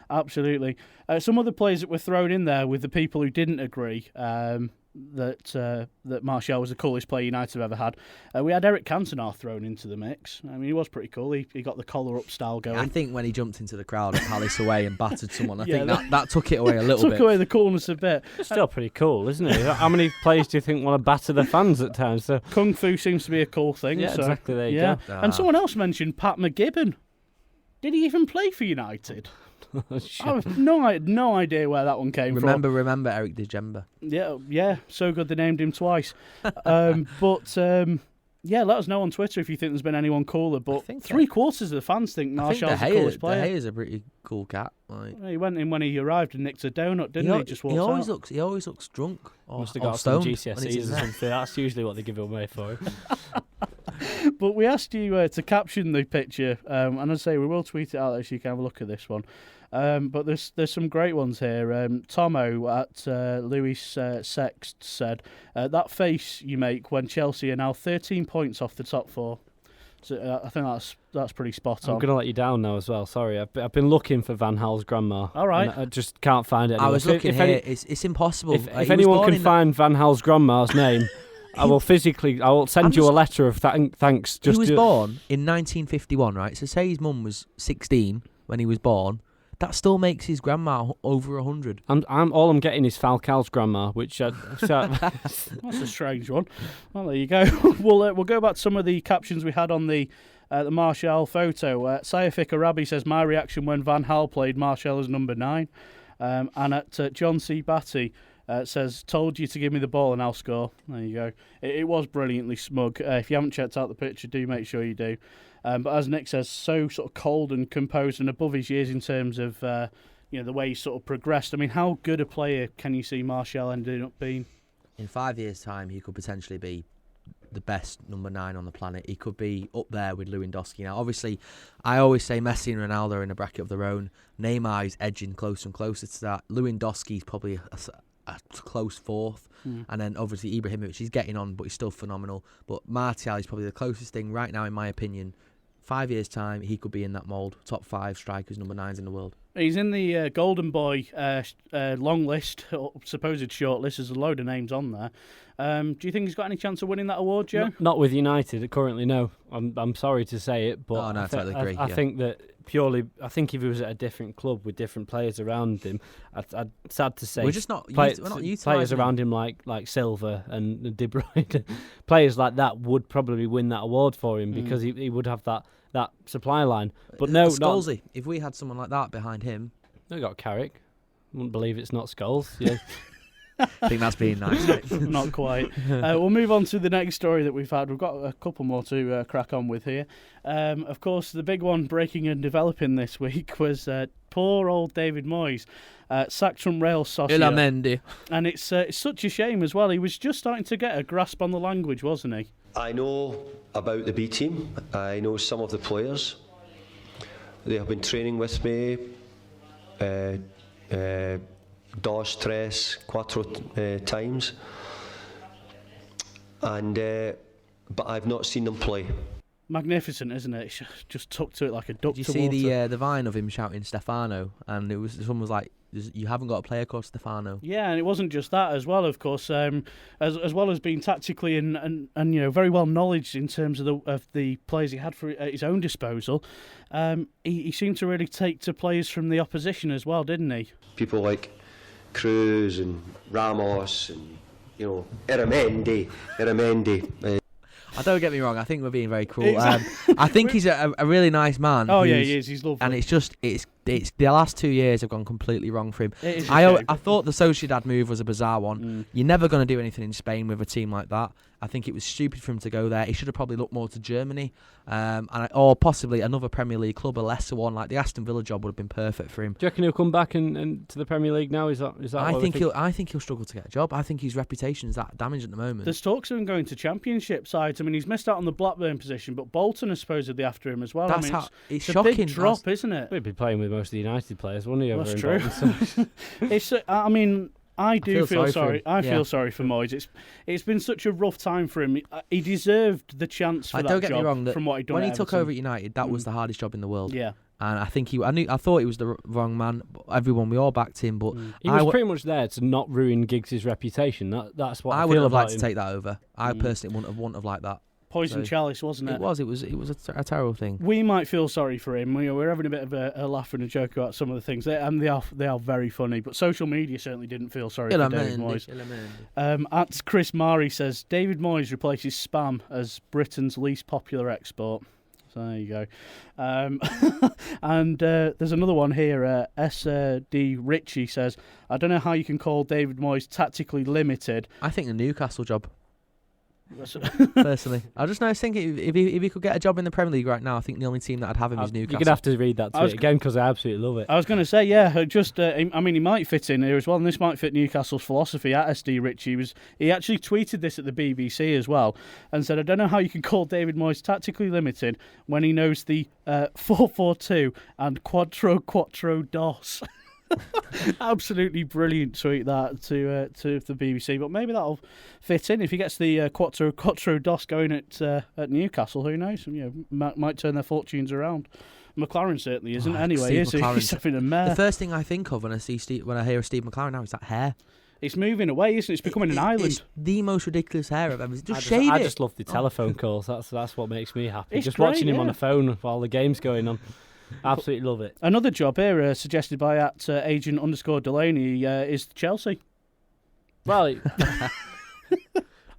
Absolutely. Some other players that were thrown in there with the people who didn't agree that Martial was the coolest player United have ever had. We had Eric Cantona thrown into the mix. I mean, he was pretty cool. He got the collar up style going. I think when he jumped into the crowd at Palace away and battered someone, I think that took it away a little bit. Took away the coolness a bit. It's still pretty cool, isn't it? How many players do you think want to batter the fans at times? So Kung Fu seems to be a cool thing. Yeah, exactly. There you go. And someone else mentioned Pat McGibbon. Did he even play for United? I have no idea where that one came from. Remember Eric Dijemba. Yeah, so good they named him twice. But Yeah, let us know on Twitter if you think there's been anyone cooler. But three-quarters of the fans think Martial's the coolest player. De Gea's a pretty cool cat. Like. He went in when he arrived and nicked a donut, didn't he? Just walked out. He always looks drunk. Must have got some GCSEs or something. That's usually what they give away for him. But we asked you to caption the picture, and I say we will tweet it out so you can have a look at this one. But there's some great ones here. Tomo at Louis Sext said, that face you make when Chelsea are now 13 points off the top four. So I think that's pretty spot on. I'm going to let you down now as well. Sorry, I've been looking for Van Hal's grandma. All right. I just can't find it anywhere. I was looking here. It's impossible. If anyone can find Van Hal's grandma's name, I will send you a letter of thanks. He was born in 1951, right? So say his mum was 16 when he was born. That still makes his grandma over 100. All I'm getting is Falcao's grandma, which that's a strange one. Well, there you go. We'll go back to some of the captions we had on the Martial photo. Sayafik Arabi says, my reaction when Van Gaal played Martial as number 9. And at John C. Batty says, told you to give me the ball and I'll score. There you go. It was brilliantly smug. If you haven't checked out the picture, do make sure you do. But as Nick says, so sort of cold and composed and above his years in terms of the way he sort of progressed. I mean, how good a player can you see Martial ending up being? In 5 years' time, he could potentially be the best number 9 on the planet. He could be up there with Lewandowski. Now, obviously, I always say Messi and Ronaldo are in a bracket of their own. Neymar is edging closer and closer to that. Lewandowski is probably a close fourth. And then obviously Ibrahimovic, he's getting on, but he's still phenomenal. But Martial is probably the closest thing right now, in my opinion. 5 years' time, he could be in that mould. Top 5 strikers, number 9s in the world. He's in the Golden Boy long list, or supposed short list. There's a load of names on there. Do you think he's got any chance of winning that award, Joe? Not with United currently, no. I'm sorry to say it, but I totally agree. I think that purely, I think if he was at a different club with different players around him, I'd sad to say, we're just not players around him like Silva and De Bruyne, players like that would probably win that award for him because he would have that supply line. But no, Scholesy. If we had someone like that behind him, we got Carrick. Wouldn't believe it's not Scholes. Yeah. I think that's being nice. Not quite. We'll move on to the next story that we've had. We've got a couple more to crack on with here. Of course, the big one breaking and developing this week was poor old David Moyes, sacked from Real Sociedad. And it's such a shame as well. He was just starting to get a grasp on the language, wasn't he? I know about the B team. I know some of the players. They have been training with me. Dos, tres, cuatro times, and but I've not seen them play. Magnificent, isn't it? Just took to it like a duck. Did you see the vine of him shouting Stefano? And someone was like, "You haven't got a player called Stefano." Yeah, and it wasn't just that as well. Of course, as well as being tactically and very well knowledge in terms of the players he had at his own disposal. He seemed to really take to players from the opposition as well, didn't he? People like Cruz and Ramos and Eramendi. Don't get me wrong. I think we're being very cruel. I think he's a really nice man. Oh yeah, he is. He's lovely. And it's the last 2 years have gone completely wrong for him. I thought the Sociedad move was a bizarre one. You're never going to do anything in Spain with a team like that. I think it was stupid for him to go there. He should have probably looked more to Germany, or possibly another Premier League club, a lesser one. Like the Aston Villa job would have been perfect for him. Do you reckon he'll come back and to the Premier League now? Is that? I think he'll struggle to get a job. I think his reputation is that damaged at the moment. There's talks of him going to Championship sides. I mean, he's missed out on the Blackburn position, but Bolton is supposedly after him as well. It's a shocking big drop, isn't it? He'd be playing with most of the United players, wouldn't he? That's true. I feel sorry. I feel sorry for Moyes. It's been such a rough time for him. He deserved the chance for that don't get job me wrong, from what he'd done. When he Everton. took over at United, that was the hardest job in the world. Yeah. And I think I thought he was the wrong man. We all backed him, but he was pretty much there to not ruin Giggs' reputation. That's what I would feel have about liked to take that over. I personally wouldn't have liked that. Poison chalice, wasn't it? It was a terrible thing. We might feel sorry for him. We're having a bit of a laugh and a joke about some of the things, and they are very funny. But social media certainly didn't feel sorry for David Moyes. At Chris Mari says David Moyes replaces spam as Britain's least popular export. So there you go. And there's another one here. SD Ritchie says, I don't know how you can call David Moyes tactically limited. I think the Newcastle job. Personally, I just know. Thinking if he could get a job in the Premier League right now, I think the only team that I'd have him is Newcastle. You're gonna have to read that tweet again because I absolutely love it. I was going to say, I mean, he might fit in here as well, and this might fit Newcastle's philosophy. At SD Rich, he actually tweeted this at the BBC as well, and said, "I don't know how you can call David Moyes tactically limited when he knows the 4-4-2 and quattro dos." Absolutely brilliant tweet that to the BBC, but maybe that'll fit in if he gets the quattro dos going at Newcastle. Who knows? Might turn their fortunes around. McLaren certainly isn't. Anyway, is he? He's having a mare. The first thing I think of when I hear of Steve McLaren now is that hair. It's moving away, isn't it? It's becoming an island. It's the most ridiculous hair I've ever seen. Shave it. I just love the telephone calls. That's what makes me happy. It's just great, watching him on the phone while the game's going on. Absolutely love it. Another job here suggested by @agent_Delaney is Chelsea. Well,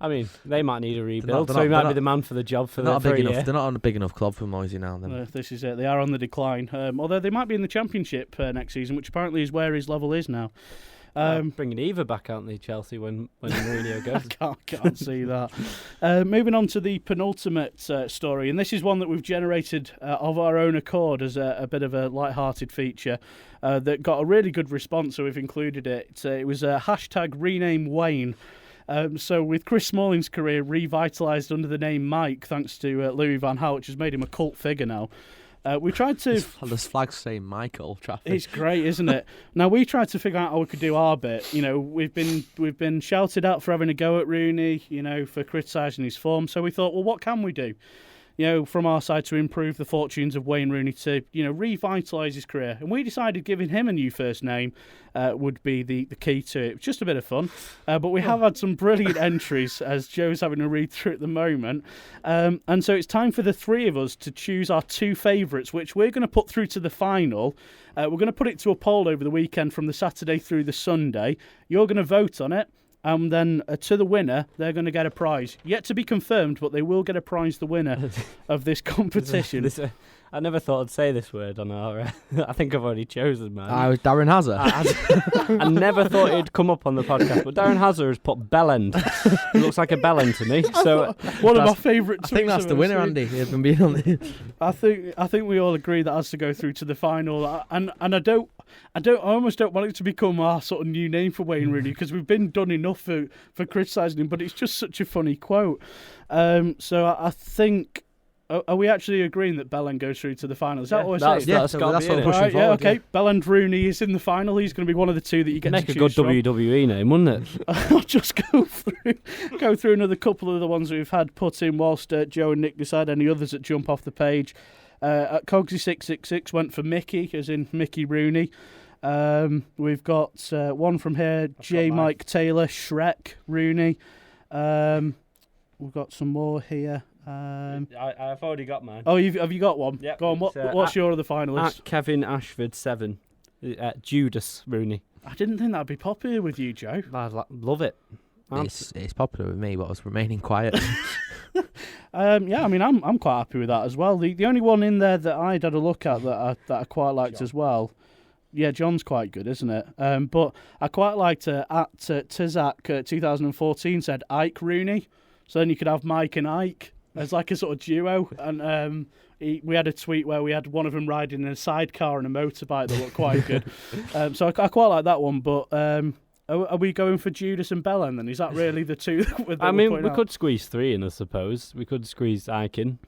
I mean, they might need a rebuild, so he might be the man for the job for the year. They're not on a big enough club for Moisey now. This is it. They are on the decline. Although they might be in the Championship next season, which apparently is where his level is now. Bringing Eva back, aren't they, Chelsea, when Mourinho goes? I can't see that. Moving on to the penultimate story, and this is one that we've generated of our own accord as a bit of a light-hearted feature that got a really good response, so we've included it. It was a hashtag rename Wayne. So with Chris Smalling's career revitalised under the name Mike, thanks to Louis van Gaal, which has made him a cult figure now. We tried to. There's flags saying Michael Trafford. It's great, isn't it? Now we tried to figure out how we could do our bit. We've been shouted at for having a go at Rooney, for criticising his form. So we thought, well, what can we do? From our side to improve the fortunes of Wayne Rooney to, revitalise his career. And we decided giving him a new first name would be the key to it. Just a bit of fun. But we have had some brilliant entries, as Joe's having a read through at the moment. And so it's time for the three of us to choose our two favourites, which we're going to put through to the final. We're going to put it to a poll over the weekend from the Saturday through the Sunday. You're going to vote on it. And then to the winner, they're going to get a prize. Yet to be confirmed, but they will get a prize, the winner of this competition. I never thought I'd say this word on our... I think I've already chosen, man. I was Darren Hazard. I never thought it'd come up on the podcast, but Darren Hazard has put bellend. It looks like a bellend to me. So one of my favourite tweets. I think that's the winner, Andy. I think we all agree that has to go through to the final. And I almost don't want it to become our sort of new name for Wayne Rooney, because we've been done enough for criticising him, but it's just such a funny quote. So I think... Are we actually agreeing that Bellend goes through to the final? Is that what we're saying? That's what we're pushing forward. Yeah, okay. Bellend Rooney is in the final. He's going to be one of the two that you get to choose from. Make a good WWE name, wouldn't it? I'll just go through another couple of the ones we've had put in whilst Joe and Nick decide any others that jump off the page. At Cogsy666 went for Mickey, as in Mickey Rooney. We've got one from here, J. Mike Taylor, Shrek Rooney. We've got some more here. I've already got mine. Oh, have you got one? Yep. Go on. What's your other finalist? At Kevin Ashford 7. Judas Rooney. I didn't think that'd be popular with you, Joe. I love it. It's popular with me, but I was remaining quiet. I mean, I'm quite happy with that as well. The only one in there that I'd had a look at that I quite liked as well. Yeah, John's quite good, isn't it? But I quite liked at Tizak 2014 said Ike Rooney, so then you could have Mike and Ike as like a sort of duo. And we had a tweet where we had one of them riding in a sidecar and a motorbike that looked quite good. So I quite like that one. But are we going for Judas and Bellend then? Is that really the two? We could squeeze three in, I suppose. We could squeeze Ike in.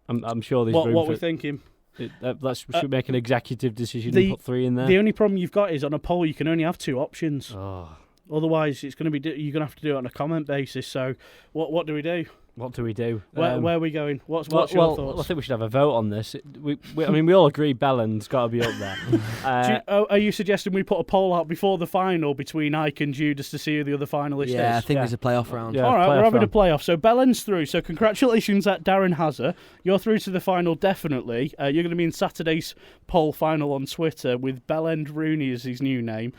I'm sure there's room what for... we're thinking. Should make an executive decision and put three in there. The only problem you've got is on a poll you can only have two options. Oh. Otherwise, it's going to be you're going to have to do it on a comment basis. So, what do we do? What do we do? Where are we going? What's your thoughts? I think we should have a vote on this. We all agree Bellend's got to be up there. Are you suggesting we put a poll out before the final between Ike and Judas to see who the other finalist is? Yeah, I think there's a playoff round. Yeah, all right, we're having a playoff. So Bellend's through. So congratulations at Darren Hazard. You're through to the final, definitely. You're going to be in Saturday's poll final on Twitter with Bellend Rooney as his new name.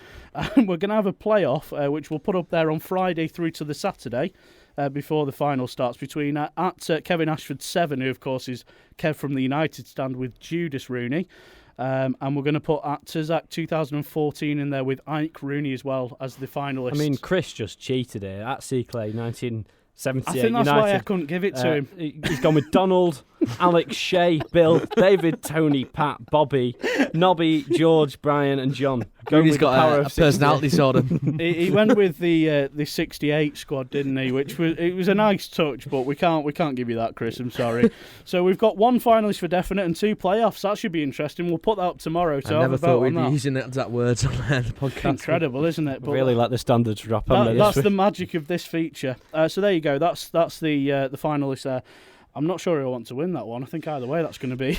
We're going to have a playoff, which we'll put up there on Friday through to the Saturday. Before the final starts between at Kevin Ashford 7, who of course is Kev from the United stand with Judas Rooney, and we're going to put at Tizak 2014 in there with Ike Rooney as well as the finalist. I mean, Chris just cheated here. At C Clay 78 I think that's United. why I couldn't give it to him. He's gone with Donald, Alex, Shay, Bill, David, Tony, Pat, Bobby, Nobby, George, Brian, and John. Going He's with the got power a of personality 68. disorder. He went with the 68 squad, didn't he? Which was a nice touch, but we can't give you that, Chris. I'm sorry. So we've got 1 finalist for definite and 2 playoffs. That should be interesting. We'll put that up tomorrow. So I never thought we'd be that. using that words on the podcast. Incredible, isn't it? But Really let the standards drop on it. that's the magic of this feature. So there you go. That's the finalists there. I'm not sure who I want to win that one. I think either way that's going to be.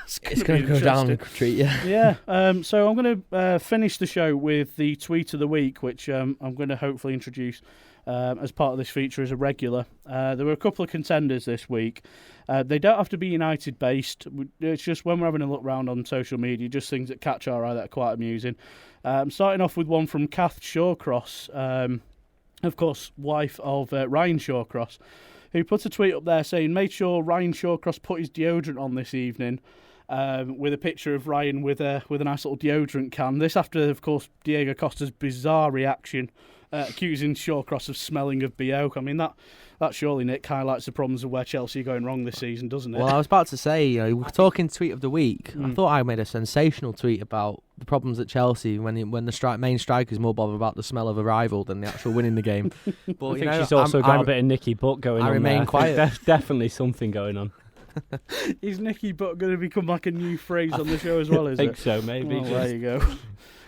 It's going to go down a treat, yeah. Yeah. So I'm going to finish the show with the tweet of the week, which I'm going to hopefully introduce as part of this feature as a regular. There were a couple of contenders this week. They don't have to be United based. It's just when we're having a look round on social media, just things that catch our eye that are quite amusing. Starting off with one from Kath Shawcross, of course, wife of Ryan Shawcross, who put a tweet up there saying, made sure Ryan Shawcross put his deodorant on this evening, with a picture of Ryan with a nice little deodorant can. This after, of course, Diego Costa's bizarre reaction, accusing Shawcross of smelling of BO. I mean, that surely, Nick, highlights the problems of where Chelsea are going wrong this season, doesn't it? Well, I was about to say, we're talking tweet of the week. I thought I made a sensational tweet about the problems at Chelsea when the main striker is more bothered about the smell of a rival than the actual winning the game. But I think she's also got a bit of Nicky Butt going on. I remain there. quiet. There's definitely something going on. Is Nicky Butt going to become like a new phrase on the show as well, is I it? think so, maybe. Well, there you go.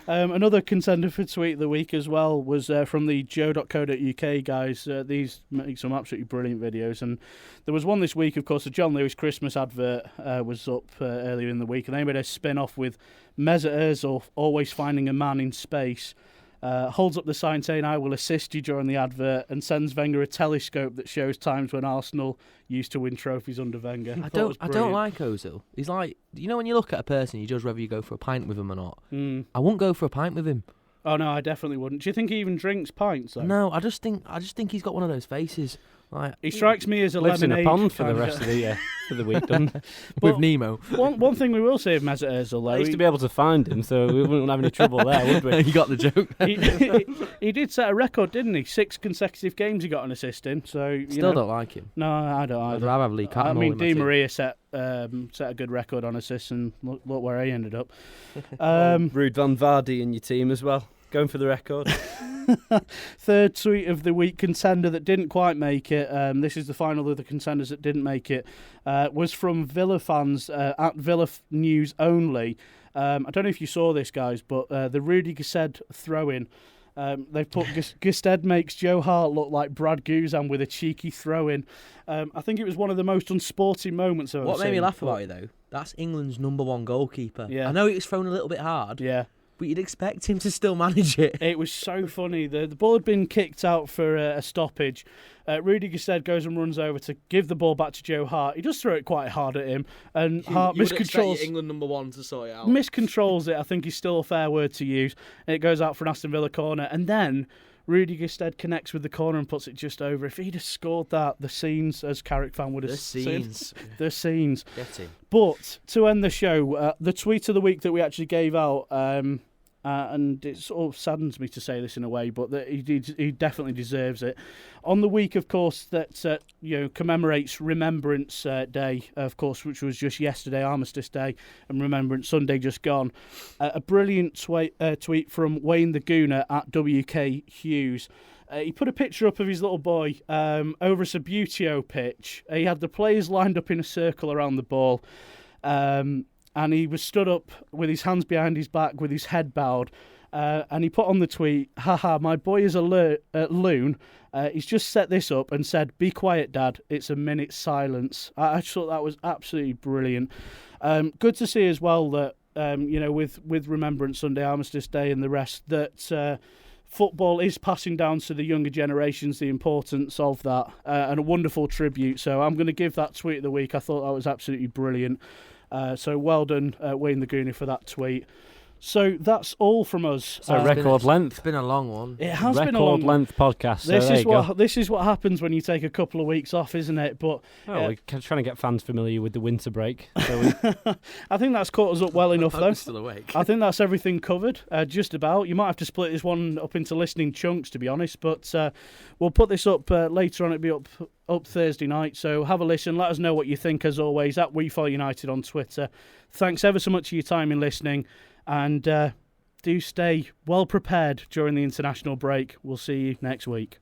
Another contender for tweet of the week as well was from the joe.co.uk guys. These make some absolutely brilliant videos, and there was one this week, of course. The John Lewis Christmas advert was up earlier in the week, and they made a spin-off with Mesut Ozil always finding a man in space. Holds up the sign saying, I will assist you during the advert, and sends Wenger a telescope that shows times when Arsenal used to win trophies under Wenger. I don't like Ozil. He's like, when you look at a person, you judge whether you go for a pint with him or not. I wouldn't go for a pint with him. Oh no, I definitely wouldn't. Do you think he even drinks pints though? No, I just think he's got one of those faces. Like, he strikes me as a lives in a lemonade pond for the rest of the for the week, doesn't with Nemo. One thing we will say of Mesut Ozil, though, I used to be able to find him, so we wouldn't have any trouble there, would we? You got the joke. he did set a record, didn't he? 6 consecutive games he got an assist in. So Still don't like him. No, I don't either. I'd rather have Lee Catmull. I mean, in my Di team. Maria set a good record on assists, and look where he ended up. Ruud van Vardy in your team as well, going for the record. Third tweet of the week contender that didn't quite make it. This is the final of the contenders that didn't make it. Was from Villa fans at Villa News Only. I don't know if you saw this, guys, but the Rudy Gusted throw-in. They've put Gusted makes Joe Hart look like Brad Guzan with a cheeky throw-in. I think it was one of the most unsporting moments I've ever seen. What made me laugh about it, though, that's England's #1 goalkeeper. Yeah. I know it was thrown a little bit hard. Yeah. But you'd expect him to still manage it. It was so funny. The ball had been kicked out for a stoppage. Rudy Gusted goes and runs over to give the ball back to Joe Hart. He does throw it quite hard at him, and Hart miscontrols. England #1 to sort it out. Miscontrols it. I think is still a fair word to use. And it goes out for an Aston Villa corner, and then Rudy Gusted connects with the corner and puts it just over. If he'd have scored that, the scenes, as Carrick fan would have said, the scenes. Get him. But to end the show, the tweet of the week that we actually gave out, and it sort of saddens me to say this in a way, but that he definitely deserves it. On the week, of course, that commemorates Remembrance Day, of course, which was just yesterday, Armistice Day, and Remembrance Sunday just gone. A brilliant tweet from Wayne the Gooner at WK Hughes. He put a picture up of his little boy over a Subbuteo pitch. He had the players lined up in a circle around the ball. And he was stood up with his hands behind his back, with his head bowed. And he put on the tweet, haha, my boy is a loon. He's just set this up and said, be quiet, Dad. It's a minute's silence. I just thought that was absolutely brilliant. Good to see as well that, with Remembrance Sunday, Armistice Day and the rest, that football is passing down to the younger generations, the importance of that, and a wonderful tribute. So I'm going to give that tweet of the week. I thought that was absolutely brilliant. So well done, Wayne the Gooner, for that tweet. So that's all from us. So record length. It's been a long one. It has been a Record long one. length podcast. So This is what happens when you take a couple of weeks off, isn't it? But we're trying to get fans familiar with the winter break. So I think that's caught us up well enough, though. I'm still awake. I think that's everything covered, just about. You might have to split this one up into listening chunks, to be honest. But we'll put this up later on. It'll be up Thursday night. So have a listen. Let us know what you think, as always, at WeFollowUnited on Twitter. Thanks ever so much for your time in listening. And do stay well prepared during the international break. We'll see you next week.